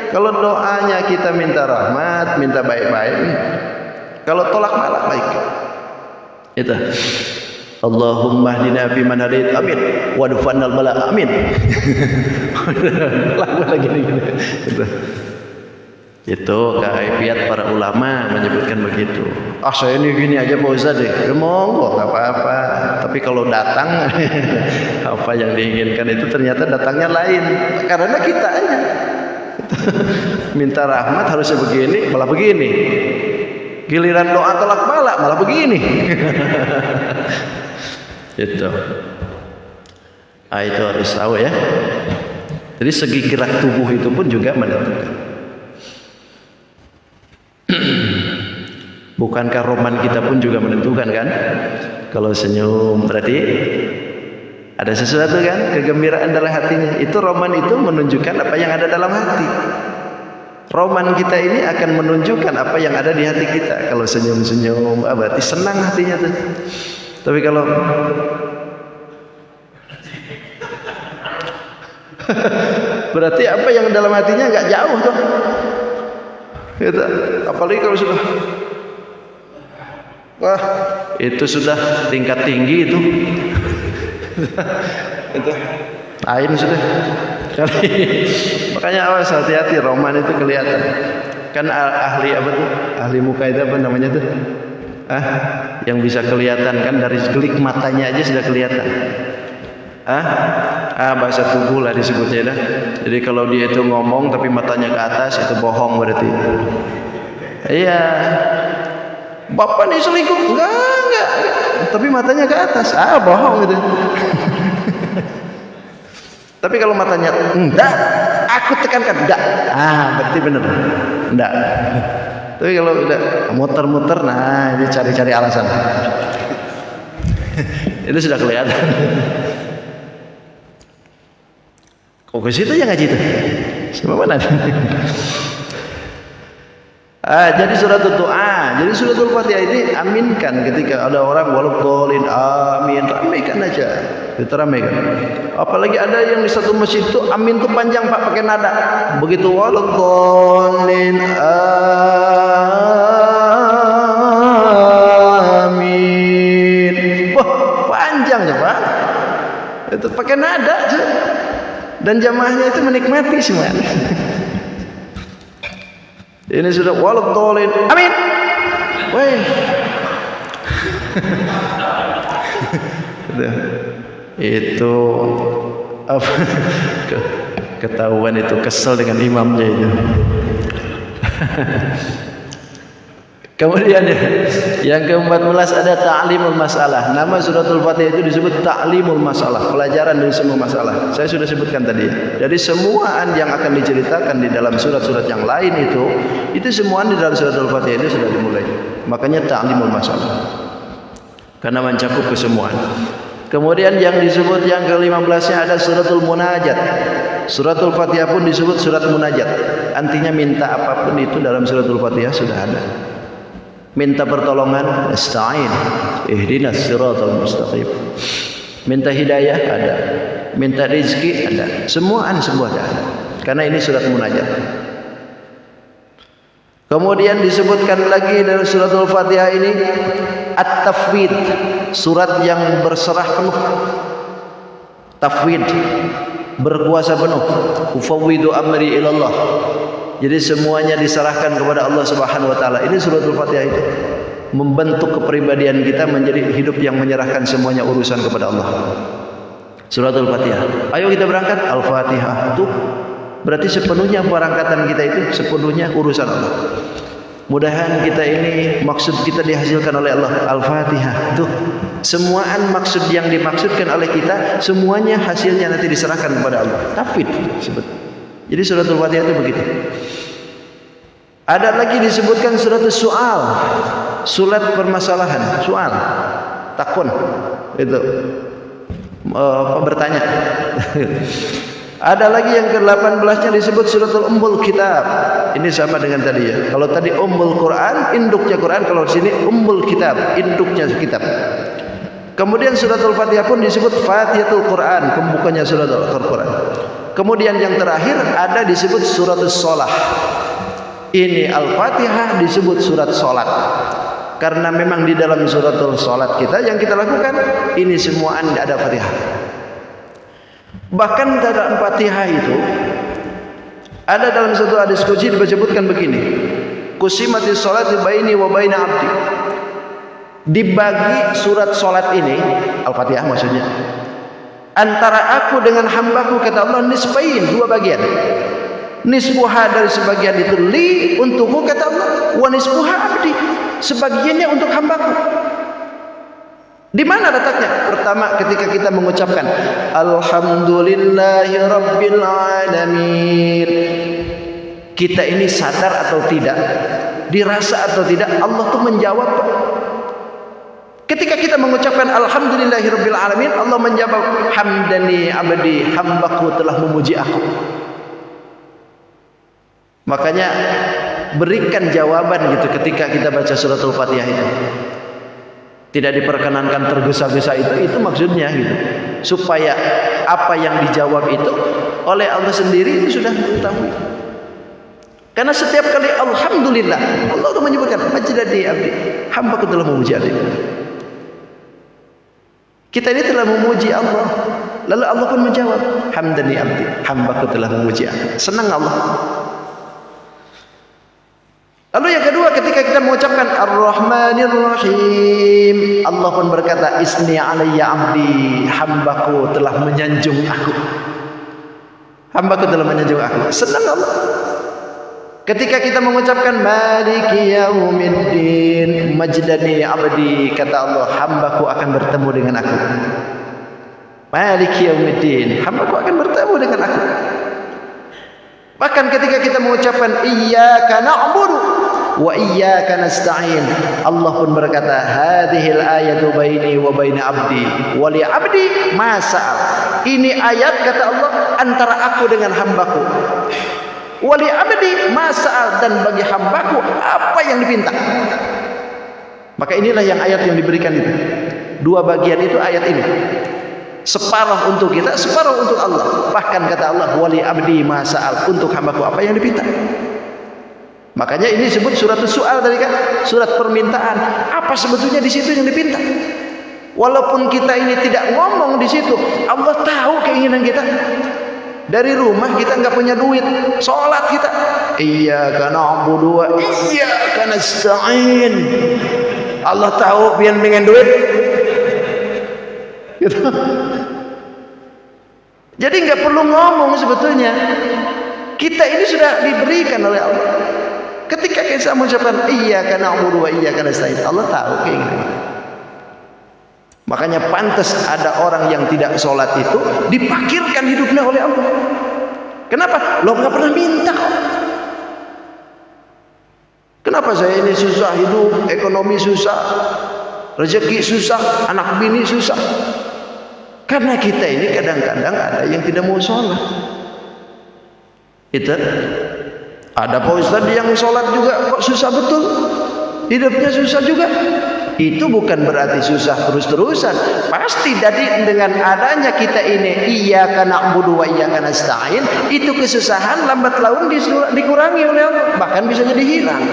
Kalau doanya kita minta rahmat, minta baik-baik. Kalau tolak malah baik. Itu. Allahumma hdina fi man hadait, amin. Wa dafa'nal bala, amin. Lagi gini. Itu kaifiat para ulama menyebutkan begitu. Saya ini gini aja Pak Ustaz deh. Ya monggo enggak apa-apa. Tapi kalau datang apa yang diinginkan itu ternyata datangnya lain. Karena kita aja. Minta rahmat harusnya begini, malah begini. Giliran doa tolak bala malah begini. Itu. Itu harus tahu ya. Jadi segi gerak tubuh itu pun juga menentukan. Bukankah roman kita pun juga menentukan kan? Kalau senyum berarti ada sesuatu kan? Kegembiraan dalam hatinya. Itu roman itu menunjukkan apa yang ada dalam hati. Roman kita ini akan menunjukkan apa yang ada di hati kita. Kalau senyum-senyum, berarti senang hatinya tuh. Tapi kalau berarti apa yang dalam hatinya nggak jauh tuh. Gitu. Apalagi kalau sudah, wah itu sudah tingkat tinggi itu. Itu lain sudah. Makanya awas hati-hati, roman itu kelihatan. Kan ahli apa tuh? Ahli muka itu apa namanya tuh? Yang bisa kelihatan kan dari gelik matanya aja sudah kelihatan. Bahasa tubuh lah disebutnya dah. Jadi kalau dia itu ngomong tapi matanya ke atas itu bohong berarti. Iya. Bapak nih selingkuh? Enggak. Tapi matanya ke atas. Bohong gitu. Tapi kalau matanya enggak, aku tekankan enggak. Berarti benar. Enggak. Tapi kalau udah muter-muter, nah ini cari-cari alasan. Itu sudah kelihatan. Kok ke situ ya ngaji itu? Sama mana? Jadi suratul doa, jadi suratul Fatihah ini aminkan ketika ada orang walaqolin, amin, ramaikan aja, itu ramaikan. Apalagi ada yang di satu masjid itu amin tuh panjang Pak, pakai nada. Begitu walaqolin, amin, wah panjang ya Pak, itu pakai nada aja. Dan jamaahnya itu menikmati semua. Ini sudah walaqolin, amin. Weh. Itu apa? Ketahuan itu kesel dengan imamnya itu. Kemudian yang ke-14 ada ta'limul masalah. Nama suratul Fatihah itu disebut ta'limul masalah, pelajaran dari semua masalah. Saya sudah sebutkan tadi. Jadi semuaan yang akan diceritakan di dalam surat-surat yang lain itu semuaan di dalam suratul Fatihah itu sudah dimulai. Makanya ta'limul masalah. Karena mencakup kesemuaan. Kemudian yang disebut yang ke-15-nya ada suratul munajat. Suratul Fatihah pun disebut surat munajat. Artinya minta apapun itu dalam suratul Fatihah sudah ada. Minta pertolongan, nasta'in, ihdinas siratal mustaqim. Minta hidayah ada, minta rezeki ada, semua ada. Karena ini surat munajat. Kemudian disebutkan lagi dari suratul Fatihah ini at-tafwid, surat yang berserah penuh. Tafwid, berkuasa penuh. Ufawwidu amri ilallah. Jadi semuanya diserahkan kepada Allah Subhanahu wa taala. Ini suratul Fatihah itu membentuk kepribadian kita menjadi hidup yang menyerahkan semuanya urusan kepada Allah. Suratul Fatihah. Ayo kita berangkat Al-Fatihah. Tuh berarti sepenuhnya perangkatan kita itu sepenuhnya urusan Allah. Mudahan kita ini maksud kita dihasilkan oleh Allah. Al-Fatihah. Tuh semuaan maksud yang dimaksudkan oleh kita semuanya hasilnya nanti diserahkan kepada Allah. Tafwid disebut. Jadi suratul Fatihah itu begitu. Ada lagi disebutkan suratul Su'al, surat permasalahan, su'al, takun, itu bertanya. Ada lagi yang ke-18-nya disebut suratul Ummul Kitab. Ini sama dengan tadi ya. Kalau tadi Ummul Quran, induknya Quran. Kalau di sini Ummul Kitab, induknya kitab. Kemudian suratul Fatihah pun disebut Fatihatul Quran, pembukanya suratul Quran. Kemudian yang terakhir ada disebut suratul Shalah. Ini Al-Fatihah disebut surat salat. Karena memang di dalam suratul salat kita yang kita lakukan ini semua ada Fatihah. Bahkan dalam Fatihah itu ada dalam satu hadis qudsi disebutkan begini. Qusimatis sholati baini wa baina abdi. Dibagi surat salat ini, Al-Fatihah maksudnya, antara aku dengan hambaku, kata Allah, nisfain, dua bagian. Nisfuha dari sebagian itu li untukku, kata Allah, wa nisfuha abdi, sebagiannya untuk hambaku. Di mana letaknya? Pertama ketika kita mengucapkan Alhamdulillahi Rabbil Alamin, kita ini sadar atau tidak, dirasa atau tidak, Allah tuh menjawab. Ketika kita mengucapkan Alhamdulillahi Rabbil Alamin, Allah menjawab hamdani abdi, hambaku telah memuji aku. Makanya berikan jawaban gitu ketika kita baca suratul Fatihah itu. Tidak diperkenankan tergesa-gesa itu maksudnya gitu. Supaya apa yang dijawab itu oleh Allah sendiri itu sudah diketahui. Karena setiap kali Alhamdulillah, Allah itu menyebutkan majidani abdi, hambaku telah memuji abdi. Kita ini telah memuji Allah, lalu Allah pun menjawab hamdani abdi, hambaku telah memuji aku. Senang Allah. Lalu yang kedua ketika kita mengucapkan Ar-Rahmanir Rahim, Allah pun berkata isni alayya abdi, hambaku telah menyanjung aku. Hambaku telah menyanjung aku. Senang Allah. Ketika kita mengucapkan Maliki Yaumiddin, majdani abdi, kata Allah, hambaku akan bertemu dengan aku. Maliki Yaumiddin, hambaku akan bertemu dengan aku. Bahkan ketika kita mengucapkan Iyyaka na'budu wa iyyaka nasta'in, Allah pun berkata hadhil ayatu baini wa baina abdi wa li abdi ma sa'al. Ini ayat, kata Allah, antara aku dengan hambaku. Wa li abdi ma sa'al, dan bagi hambaku apa yang dipinta. Maka inilah yang ayat yang diberikan itu. Dua bagian itu ayat ini. Separuh untuk kita, separuh untuk Allah. Bahkan kata Allah, wali abdi ma sa'al, untuk hambaku apa yang dipinta. Makanya ini disebut surat su'al tadi kan, surat permintaan. Apa sebetulnya di situ yang dipinta? Walaupun kita ini tidak ngomong di situ, Allah tahu keinginan kita. Dari rumah kita nggak punya duit, sholat kita iyyaka na'budu wa iyyaka nasta'in. Allah tahu pian pengen duit. Gitu. Jadi nggak perlu ngomong sebetulnya. Kita ini sudah diberikan oleh Allah. Ketika kita mengucapkan iyyaka na'budu wa iyyaka nasta'in, Allah tahu keinginan. Makanya pantas ada orang yang tidak sholat itu dipakirkan hidupnya oleh Allah. Kenapa? Lo nggak pernah minta kok. Kenapa saya ini susah hidup, ekonomi susah, rezeki susah, anak bini susah? Karena kita ini kadang-kadang ada yang tidak mau sholat. Itu ada Pak Ustadz yang sholat juga kok susah betul, hidupnya susah juga. Itu bukan berarti susah terus-terusan. Pasti dari dengan adanya kita ini iyyaka na'budu wa iyyaka nasta'in, itu kesusahan lambat laun dikurangi oleh Allah, bahkan bisa jadi hilang.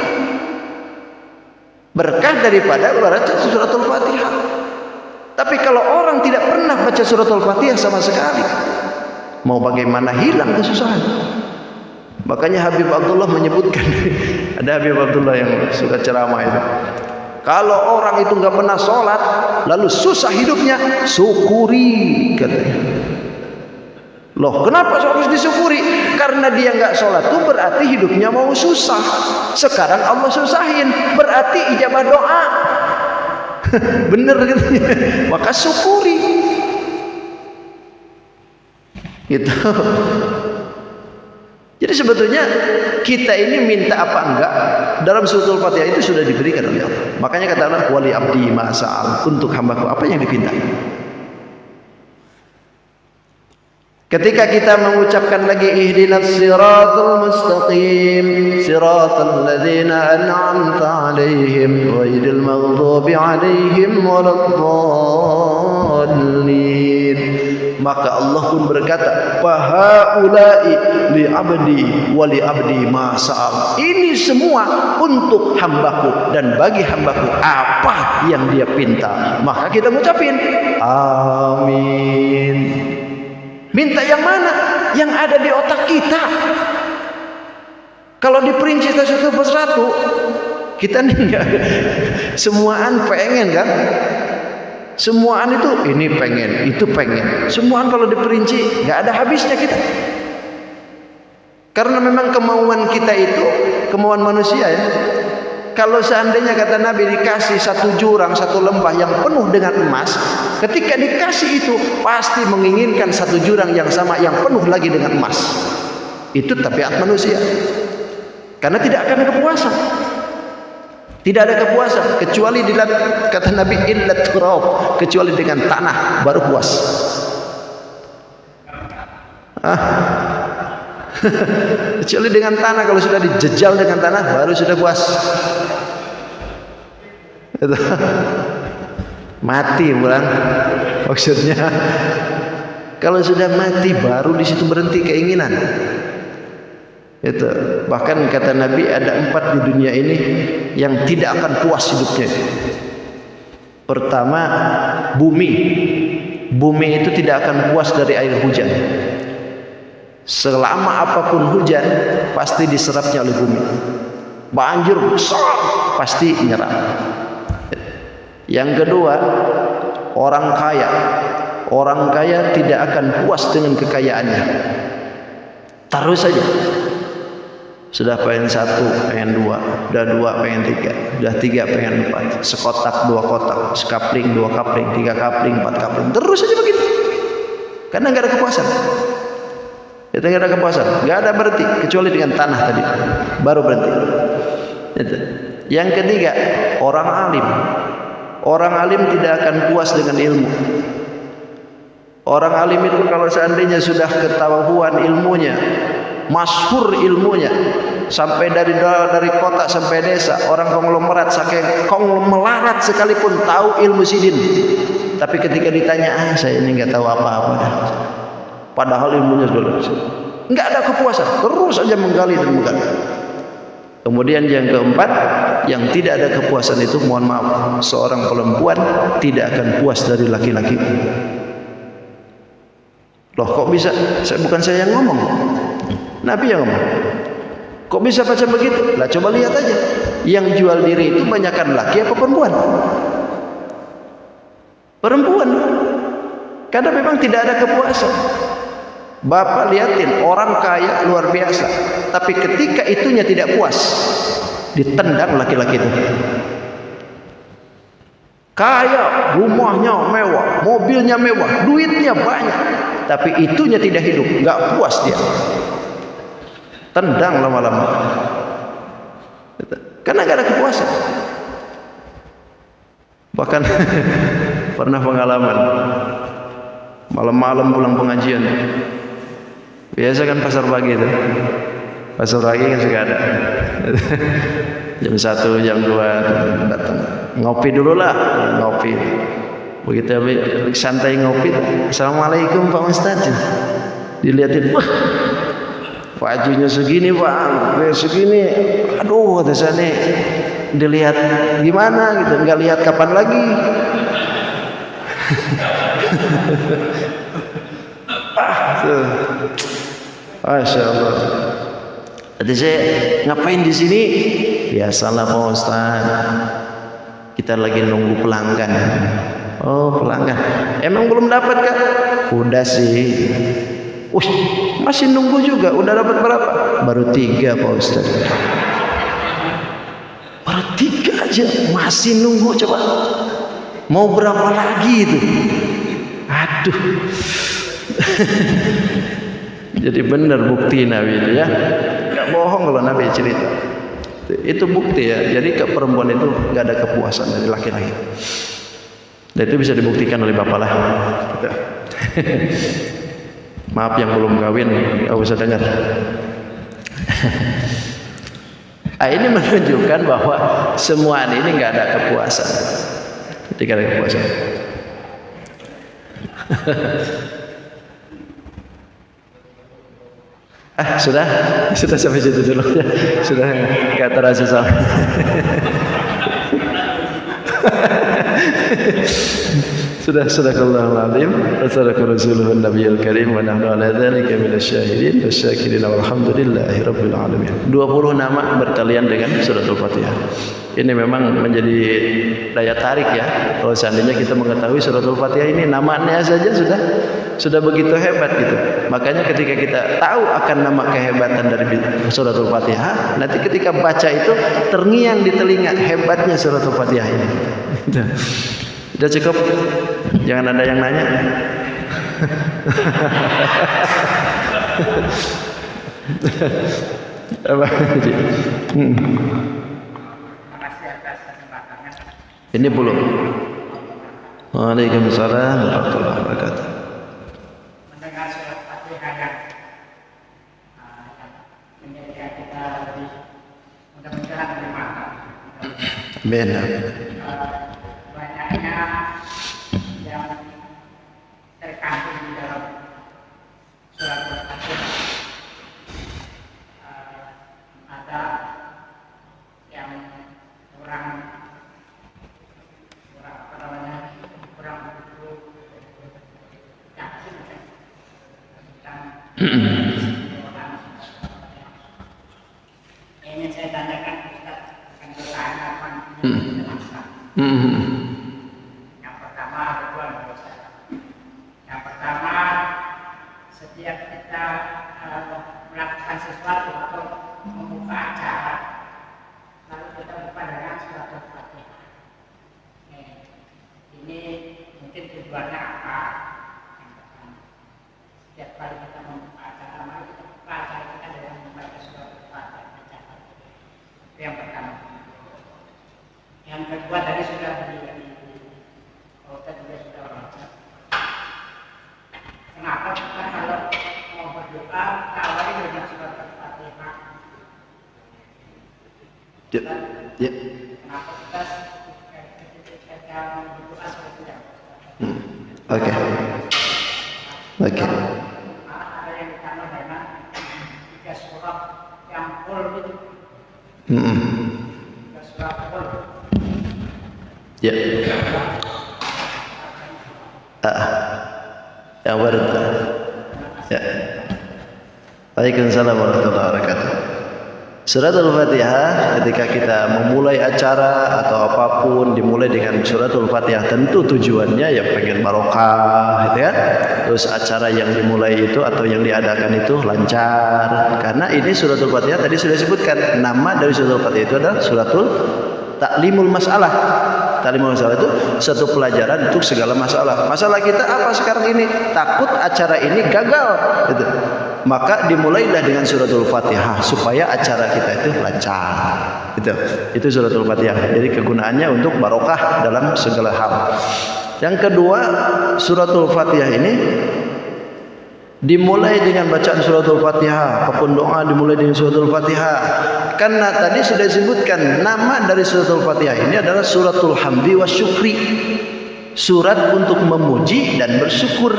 Berkah daripada baca suratul Fatihah. Tapi kalau orang tidak pernah baca suratul Fatihah sama sekali, mau bagaimana hilang kesusahan. Makanya Habib Abdullah menyebutkan, ada Habib Abdullah yang suka ceramah itu, kalau orang itu nggak pernah sholat, lalu susah hidupnya, syukuri katanya. Loh, kenapa harus disyukuri? Karena dia nggak sholat itu berarti hidupnya mau susah. Sekarang Allah susahin, berarti ijabah doa. Bener gitu. Maka syukuri. Gitu. Jadi sebetulnya kita ini minta apa enggak dalam suratul Fatihah itu sudah diberikan oleh Allah. Makanya kata Allah, wali abdi ma sa'al, untuk hambaku apa yang dipinta. Ketika kita mengucapkan lagi ihdinas siratal mustaqim, siratal ladzina an'amta 'alaihim ghairil maghdubi 'alaihim waladdallin, maka Allah pun berkata, fahaulai li abdi wa li abdi ma sa'al, ini semua untuk hambaku dan bagi hambaku apa yang dia pinta. Maka kita mengucapin amin. Minta yang mana? Yang ada di otak kita. Kalau diperinci satu persatu, kita nih enggak, semuaan pengen kan? Semuaan itu ini pengen, itu pengen. Semuaan kalau diperinci nggak ada habisnya kita. Karena memang kemauan kita itu kemauan manusia ya. Kalau seandainya kata Nabi dikasih satu jurang, satu lembah yang penuh dengan emas, ketika dikasih itu pasti menginginkan satu jurang yang sama yang penuh lagi dengan emas. Itu tabiat manusia. Karena tidak akan ada kepuasan. Tidak ada kepuasan kecuali kata Nabi illat turab, kecuali dengan tanah baru puas. Kecuali dengan tanah, kalau sudah dijejal dengan tanah baru sudah puas. Mati pulang maksudnya. Kalau sudah mati baru di situ berhenti keinginan. Itu bahkan kata Nabi ada 4 di dunia ini yang tidak akan puas hidupnya. Pertama, bumi itu tidak akan puas dari air hujan. Selama apapun hujan pasti diserapnya oleh bumi. Banjir besar pasti nyerap. Yang kedua, orang kaya tidak akan puas dengan kekayaannya. Terus saja. Sudah pengen 1, pengen 2, udah 2 pengen 3, udah 3 pengen 4, sekotak 2 kotak, sekapling 2 kapling, 3 kapling, 4 kapling, terus saja begitu. Karena nggak ada kepuasan. Itu nggak ada kepuasan, nggak ada berhenti kecuali dengan tanah tadi, baru berhenti. Itu. Yang ketiga, orang alim. Orang alim tidak akan puas dengan ilmu. Orang alim itu kalau seandainya sudah ketahuan ilmunya, masyhur ilmunya, sampai dari kota sampai desa, orang konglomerat saking konglomerat sekalipun tahu ilmu sidin, tapi ketika ditanya, saya ini nggak tahu apa-apa dah. Padahal ilmunya sudah nggak ada kepuasan, terus saja menggali dan menggali. Kemudian yang keempat, yang tidak ada kepuasan itu, mohon maaf, seorang perempuan tidak akan puas dari laki-laki. Loh kok bisa? Bukan saya yang ngomong, Nabi yang ngomong. Kok bisa baca begitu? Lah coba lihat aja. Yang jual diri itu banyakkan laki apa perempuan? Perempuan. Karena memang tidak ada kepuasan. Bapak lihatin orang kaya luar biasa, tapi ketika itunya tidak puas, ditendang laki-laki itu. Kaya, rumahnya mewah, mobilnya mewah, duitnya banyak, tapi itunya tidak hidup, nggak puas dia. Tendang lama-lama. Karena nggak ada kepuasan. Bahkan pernah pengalaman malam-malam pulang pengajian. Biasa kan pasar pagi itu. Pasar pagi kan suka ada. Jam 1, jam 2 datang. Ngopi dulu lah, ngopi. Begitu santai ngopi. Assalamualaikum Pak Ustadz. Dilihatin, wah, bajunya segini Pak, segini. Aduh, kata saya nih, dilihat gimana gitu, nggak lihat kapan lagi. Masya Allah. Jadi saya ngapain di sini? Biasalah Pak Ustaz. Kita lagi nunggu pelanggan. Oh pelanggan. Emang belum dapat Kak? Udah sih. Wih, masih nunggu juga. Udah dapat berapa? Baru 3 Pak Ustaz. Baru 3 aja. Masih nunggu coba. Mau berapa lagi itu? Aduh. Jadi benar bukti Nabi itu ya. Gak bohong kalau Nabi cerita. Itu bukti ya. Jadi ke perempuan itu gak ada kepuasan dari laki-laki. Dan itu bisa dibuktikan oleh bapak lah. Gitu. Maaf yang belum kawin, gak usah dengar. Ini menunjukkan bahwa semua ini gak ada kepuasan. Tidak ada kepuasan. Sudah sampai situ dulu ya. Sudah nggak terasa sampai. Sudah sadaqallahul azim wa sadaqa rasuluhun nabiyul karim wa nahnu ala dzalika minasyahidin wasyakirin walhamdulillahi rabbil alamin. 20 nama berkalian dengan suratul Fatihah. Ini memang menjadi daya tarik ya. Kalau seandainya kita mengetahui suratul Fatihah ini namanya saja sudah begitu hebat gitu. Makanya ketika kita tahu akan nama kehebatan dari suratul Fatihah, nanti ketika baca itu terngiang di telinga hebatnya suratul Fatihah ini. Sudah cukup? Jangan ada yang nanya. Apa? Ini belum. Waalaikumsalam warahmatullahi wabarakatuh.
Mendengar surat Fatihah yang menjadikan kita lebih mudah-mudahan lebih mantap.
Benar.
Banyaknya yang terkandung di dalam surat Fatihah. Ada yang kurang yakin tentang ingin saya tanyakan Ustaz akan bertanya apa yang pertama ada 2 Ustaz. Yang pertama, setiap kita melakukan sesuatu atau membuka acara, lalu kita buka dengan surat Al-Fatihah. Ini mungkin tujuannya apa? Setiap kali kita membuka acara, mari kita buka acara kita dengan membaca surat Al-Fatihah. Itu yang pertama. Yang kedua tadi sudah Ustaz juga sudah baca. Kenapa kita kalau mau berdoa kita awali dengan surat Al-Fatihah?
Ya.
Kenapa kita ketika berdoa seperti itu?
Oke.
Ada yang ditambah dengan 3 surat yang full itu. 3 surat full.
Ya. Yang baru. Ya. Waalaikumsalam warahmatullahi wabarakatuh. Suratul Fatihah ketika kita memulai acara atau apapun dimulai dengan suratul Fatihah, tentu tujuannya ya pengen barokah gitu ya. Terus acara yang dimulai itu atau yang diadakan itu lancar. Karena ini suratul Fatihah tadi sudah disebutkan, nama dari suratul Fatihah itu adalah suratul Ta'limul Masalah. Ta'limul Masalah itu satu pelajaran untuk segala masalah. Masalah kita apa sekarang ini? Takut acara ini gagal gitu. Maka dimulailah dengan suratul Fatihah supaya acara kita itu lancar. Itu suratul Fatihah. Jadi kegunaannya untuk barokah dalam segala hal. Yang kedua, suratul Fatihah ini dimulai dengan bacaan suratul Fatihah. Apapun doa dimulai dengan suratul Fatihah. Karena tadi sudah disebutkan nama dari suratul Fatihah ini adalah suratul hamdi wa syukri. Surat untuk memuji dan bersyukur.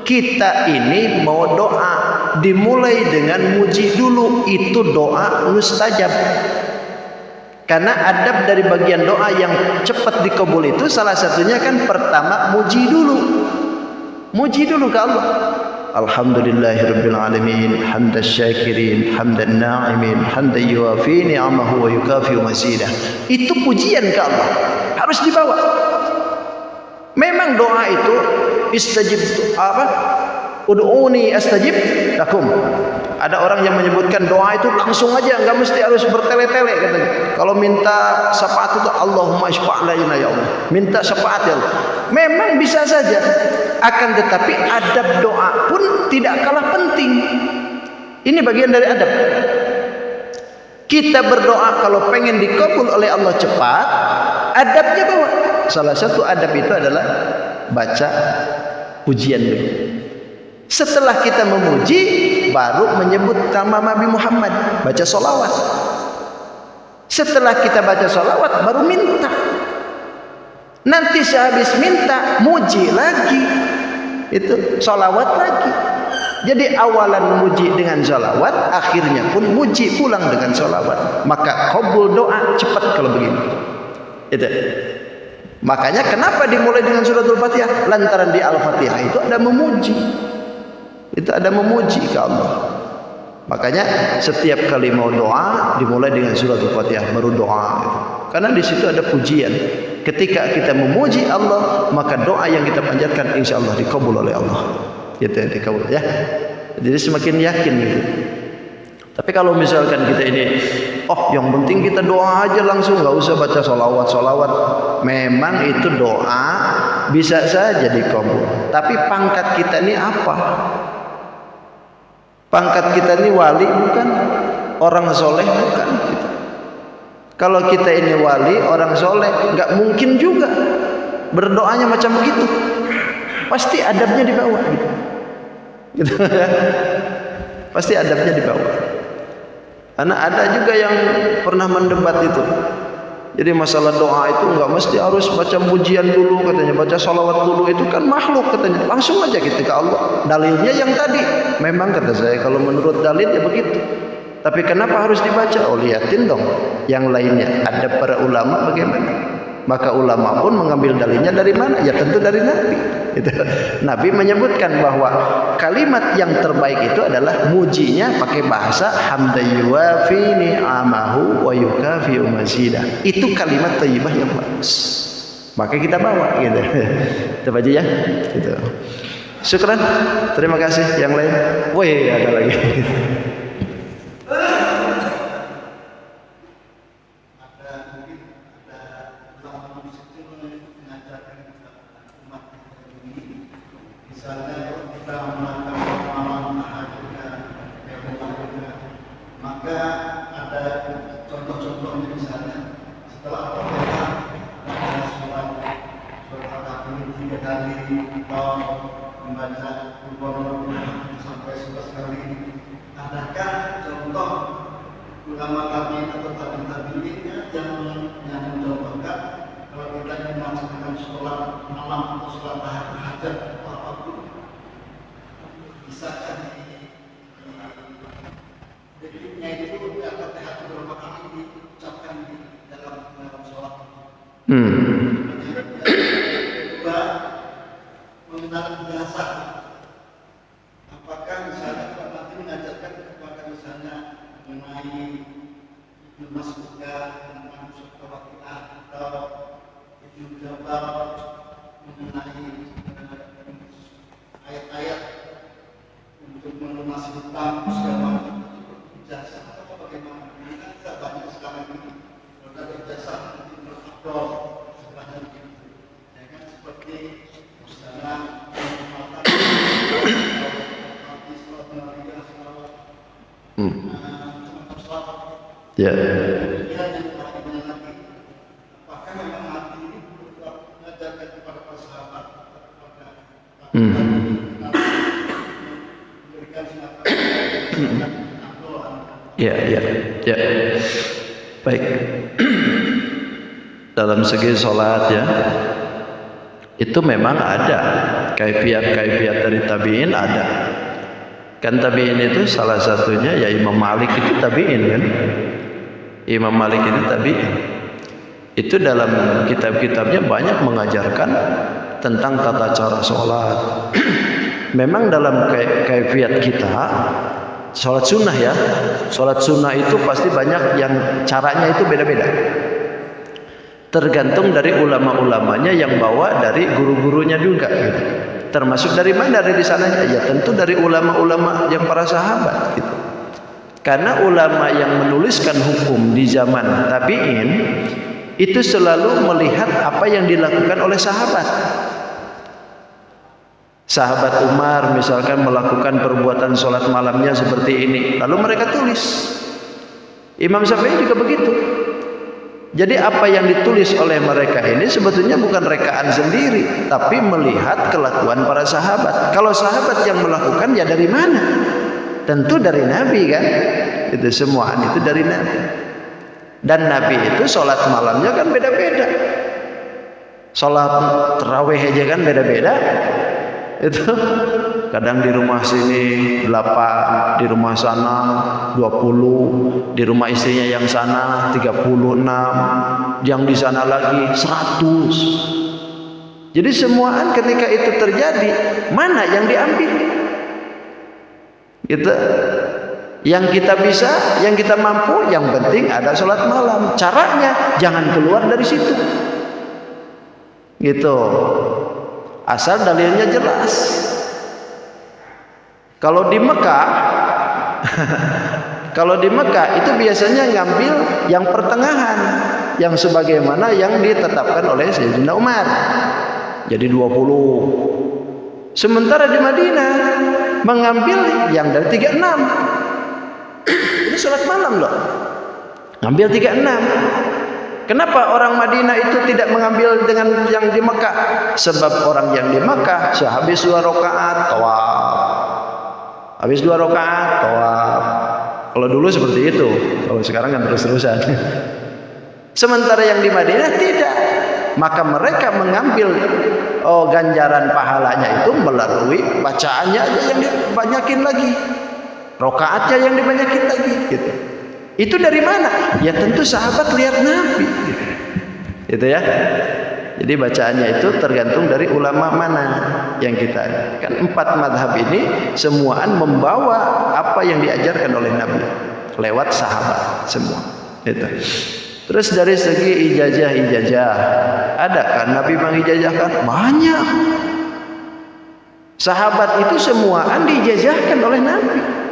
Kita ini mau doa dimulai dengan muji dulu, itu doa mustajab. Karena adab dari bagian doa yang cepat dikabul itu salah satunya kan pertama muji dulu. Muji dulu ke Allah. Alhamdulillahirabbil alamin, hamdas syakirin, hamdan na'imin, hamdan yuwafi ni'amahu wa yukafi mazidah. Itu pujian ke Allah. Harus dibawa. Memang doa itu istajib apa? Ud'uni astajib lakum. Ada orang yang menyebutkan doa itu langsung aja, enggak mesti harus bertele-tele katanya. Kalau minta syafaat itu Allahumma isfa' lana ya Allah. Minta syafaat ya Allah. Memang bisa saja. Akan tetapi adab doa pun tidak kalah penting. Ini bagian dari adab. Kita berdoa kalau pengen dikabul oleh Allah cepat, adabnya bawa. Salah satu adab itu adalah baca pujian dulu. Setelah kita memuji, baru menyebut nama Nabi Muhammad, baca sholawat. Setelah kita baca sholawat, baru minta. Nanti sehabis minta, muji lagi. Itu sholawat lagi. Jadi awalan muji dengan sholawat, akhirnya pun muji pulang dengan sholawat. Maka qabul doa cepat kalau begini. Itu. Makanya kenapa dimulai dengan suratul Fatihah? Lantaran di Al-Fatihah itu ada memuji. Itu ada memuji ke Allah. Makanya setiap kali mau doa dimulai dengan suratul Fatihah baru doa. Karena di situ ada pujian. Ketika kita memuji Allah, maka doa yang kita panjatkan insya Allah dikabul oleh Allah. Gitu ya, dikabul ya. Jadi semakin yakin gitu. Tapi kalau misalkan kita ini, yang penting kita doa aja langsung, nggak usah baca sholawat. Memang itu doa bisa saja dikabul. Tapi pangkat kita ini apa? Pangkat kita ini wali bukan? Orang soleh bukan? Gitu. Kalau kita ini wali, orang soleh, nggak mungkin juga berdoanya macam begitu. Pasti adabnya dibawa. Gitu. Pasti adabnya dibawa. Karena ada juga yang pernah mendebat itu. Jadi masalah doa itu enggak mesti harus baca pujian dulu katanya, baca sholawat dulu, itu kan makhluk katanya. Langsung aja kita ke Allah. Dalilnya yang tadi. Memang kata saya kalau menurut dalil ya begitu. Tapi kenapa harus dibaca? Lihatin dong yang lainnya. Ada para ulama bagaimana? Maka ulama pun mengambil dalilnya dari mana? Ya tentu dari Nabi. Itu. Nabi menyebutkan bahwa kalimat yang terbaik itu adalah mujinya pakai bahasa hamdayuwafi ni'amahu wa yukafi mazidah. Itu kalimat thayyibah yang bagus. Maka kita bawa gitu. Kita baca ya. Gitu. Syukran. Terima kasih. Yang lain. Woi, ada lagi.
Apakah misalnya Pak Nanti mengajarkan kepada misalnya mengenai memasukkan masuk ke kita atau Ibnu Jabar mengenai ayat-ayat untuk melunasi hutang segala jasa atau bagaimana? Ini kan tidak banyak sekarang ini. Kalau ada jasa nanti berkabel setelahnya begitu. Ya kan seperti misalnya penghormatan artis sholat Nabi sallallahu
Ya.
Apakah memang hati ini mengajarkan kepada para sahabat kepada memberikan sinatang
Ya. Baik. Dalam segi sholat ya, itu memang ada kaifiat-kaifiat dari tabi'in ada. Kan tabi'in itu salah satunya ya Imam Malik itu tabi'in kan. Imam Malik itu tabi'in. Itu dalam kitab-kitabnya banyak mengajarkan tentang tata cara sholat. Memang dalam kaifiat kita sholat sunnah ya, sholat sunnah itu pasti banyak yang caranya itu beda-beda. Tergantung dari ulama-ulamanya yang bawa dari guru-gurunya juga gitu. Termasuk dari mana dari sananya? Ya tentu dari ulama-ulama yang para sahabat gitu. Karena ulama yang menuliskan hukum di zaman tabi'in itu selalu melihat apa yang dilakukan oleh sahabat. Sahabat Umar misalkan melakukan perbuatan sholat malamnya seperti ini, lalu mereka tulis. Imam Syafi'i juga begitu. Jadi apa yang ditulis oleh mereka ini sebetulnya bukan rekaan sendiri, tapi melihat kelakuan para sahabat. Kalau sahabat yang melakukan ya dari mana? Tentu dari Nabi kan. Itu semua itu dari Nabi. Dan Nabi itu sholat malamnya kan beda-beda. Sholat tarawih aja kan beda-beda. Itu kadang di rumah sini 8, di rumah sana 20, di rumah istrinya yang sana 36, yang di sana lagi 100. Jadi semuaan ketika itu terjadi, mana yang diambil? Gitu. Yang kita bisa, yang kita mampu, yang penting ada sholat malam. Caranya jangan keluar dari situ. Gitu. Asal dalilnya jelas. Kalau di Mekah itu biasanya ngambil yang pertengahan, yang sebagaimana yang ditetapkan oleh Sayyidina Umar. Jadi 20. Sementara di Madinah mengambil yang dari 36. Ini sholat malam loh. Ngambil 36. Kenapa orang Madinah itu tidak mengambil dengan yang di Mekah? Sebab orang yang di Mekah sehabis 2 rakaat tawaf. Habis 2 rakaat tawaf. Kalau dulu seperti itu, kalau sekarang kan terus-terusan. Sementara yang di Madinah tidak. Maka mereka mengambil ganjaran pahalanya itu melalui bacaannya aja yang dibanyakin lagi. Rakaatnya yang dibanyakin lagi gitu. Itu dari mana? Ya tentu sahabat lihat Nabi gitu ya. Jadi bacaannya itu tergantung dari ulama mana yang kita kan 4 madhab ini semuaan membawa apa yang diajarkan oleh Nabi lewat sahabat semua itu. Terus dari segi ijazah ada kan Nabi mengijazahkan banyak. Sahabat itu semuaan diijazahkan oleh Nabi.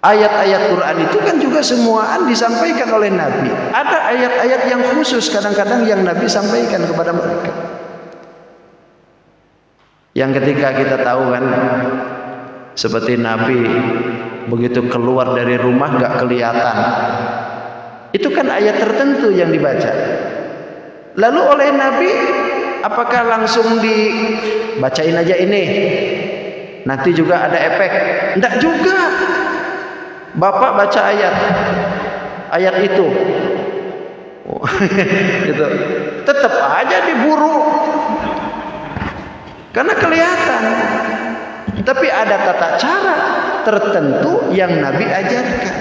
Ayat-ayat Quran itu kan juga semuaan disampaikan oleh Nabi. Ada ayat-ayat yang khusus kadang-kadang yang Nabi sampaikan kepada mereka. Yang ketika kita tahu kan, seperti Nabi begitu keluar dari rumah gak kelihatan. Itu kan ayat tertentu yang dibaca. Lalu oleh Nabi, apakah langsung dibacain aja ini? Nanti juga ada efek? Enggak juga. Bapak baca ayat itu, gitu. Tetap aja diburu, karena kelihatan. Tapi ada tata cara tertentu yang Nabi ajarkan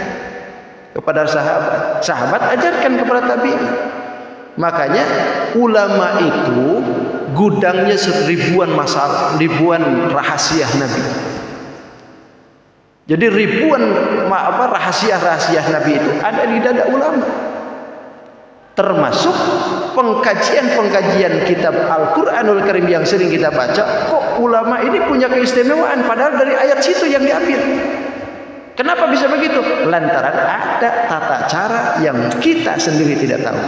kepada sahabat. Sahabat ajarkan kepada tabi'in. Makanya ulama itu gudangnya ribuan masalah, ribuan rahasia Nabi. Jadi ribuan rahasia-rahasia Nabi itu ada di dada ulama. Termasuk pengkajian kitab Al-Quranul Karim yang sering kita baca, kok ulama ini punya keistimewaan padahal dari ayat situ yang diambil. Kenapa bisa begitu? Lantaran ada tata cara yang kita sendiri tidak tahu.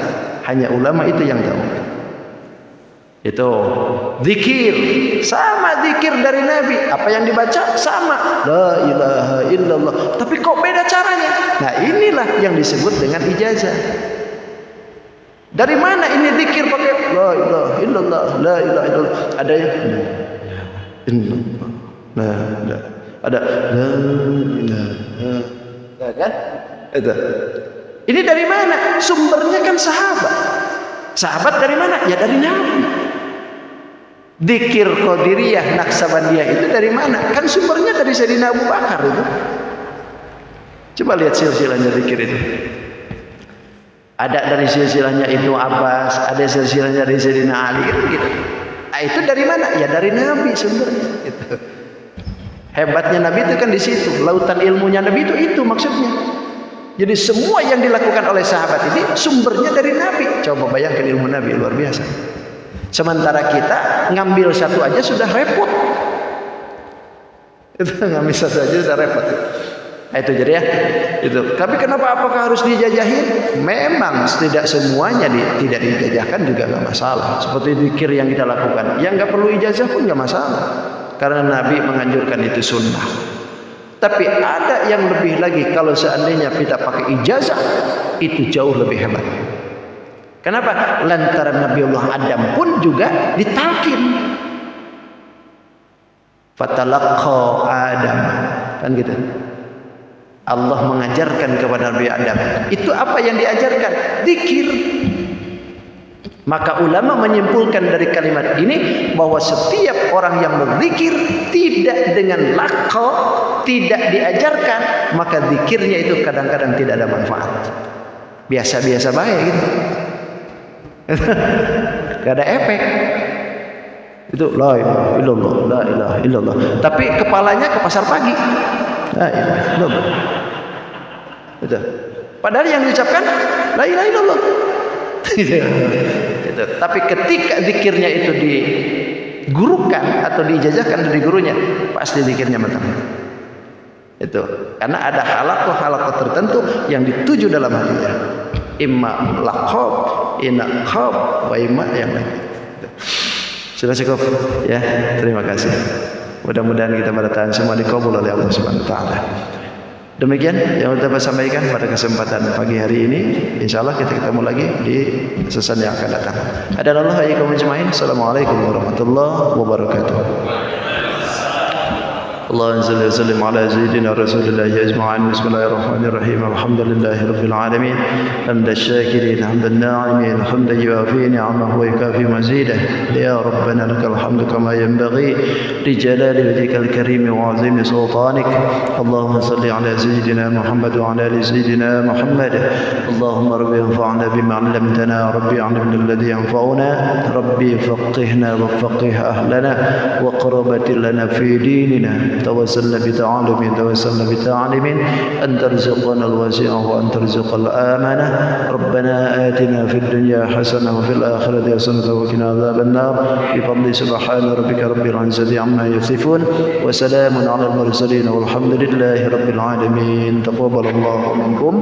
Hanya ulama itu yang tahu. Itu zikir, sama zikir dari Nabi. Apa yang dibaca sama, la ilaha illallah. Tapi kok beda caranya? Nah, inilah yang disebut dengan ijazah. Dari mana ini zikir pakai la ilaha illallah, la ilaha illallah? Ada yang illallah. Ada la ilaha. Ya kan? Itu. Ini dari mana? Sumbernya kan sahabat. Sahabat dari mana? Ya dari Nabi. Zikir Qadiriyah, Naksabandiyah itu dari mana? Kan sumbernya dari Sayyidina Abu Bakar itu. Coba lihat silsilahnya zikir itu. Ada dari silsilahnya Ibnu Abbas, ada silsilahnya dari Sayyidina Ali kan gitu. Nah, itu dari mana? Ya dari Nabi sumbernya gitu. Hebatnya Nabi itu kan di situ, lautan ilmunya Nabi itu maksudnya. Jadi semua yang dilakukan oleh sahabat ini sumbernya dari Nabi. Coba bayangkan ilmu Nabi luar biasa. Sementara kita ngambil satu aja sudah repot. Itu ngambil satu aja sudah repot. Nah, itu jadi ya. Itu. Tapi kenapa apakah harus dijajahin? Memang tidak semuanya tidak dijajahkan juga nggak masalah. Seperti zikir yang kita lakukan, yang nggak perlu ijazah pun nggak masalah. Karena Nabi menganjurkan itu sunnah. Tapi ada yang lebih lagi, kalau seandainya kita pakai ijazah, itu jauh lebih hebat. Kenapa? Lantaran Nabiullah Adam pun juga ditalkin. Fatalaqqa Adam, kan gitu. Allah mengajarkan kepada Nabi Adam. Itu apa yang diajarkan? Zikir. Maka ulama menyimpulkan dari kalimat ini bahwa setiap orang yang berzikir tidak dengan laqqa, tidak diajarkan, maka zikirnya itu kadang-kadang tidak ada manfaat. Biasa-biasa baik gitu. Gak ada efek. Itu la ilaha illallah, la ilaha illallah. Tapi kepalanya ke pasar pagi. La ilaha illallah. Itu. Padahal yang diucapkan la ilaha illallah. Gitu. Tapi ketika zikirnya itu digurukan atau diijazahkan dari gurunya, pasti zikirnya matang. Itu karena ada halaqah tertentu yang dituju dalam hatinya. Imma laqab, inaqab, wa imma yang lain. Sudah cukup ya. Terima kasih. Mudah-mudahan kita pada tahan semua dikabul oleh Allah Subhanahu wa taala. Demikian yang kita sampaikan pada kesempatan pagi hari ini. Insyaallah kita ketemu lagi di sesi yang akan datang. Hadanallahu wa iyyakum ajmain. Assalamualaikum warahmatullahi wabarakatuh. اللهم صل وسلم على سيدنا رسول الله اجمعين. بسم الله الرحمن الرحيم. الحمد لله رب العالمين حمد الشاكرين حمد الناعمين حمدا يوافي نعمه ويكافي مزيده. يا ربنا لك الحمد كما ينبغي لجلال وجهك الكريم وعظيم سلطانك. اللهم صل على سيدنا محمد وعلى ال سيدنا محمد. اللهم رب انفعنا بما علمتنا. ربي علمنا الذي ينفعنا. ربي فقهنا وفقه اهلنا وقربت لنا في ديننا. توسلنا بتعالم أن ترزقنا الواسع وأن ترزق الآمنة. ربنا آتنا في الدنيا حسنة وفي الآخرة حسنة وقنا عذاب النار. بفضل سبحان ربك رب العزة عما يصفون وسلام على المرسلين والحمد لله رب العالمين. تقبل الله منكم.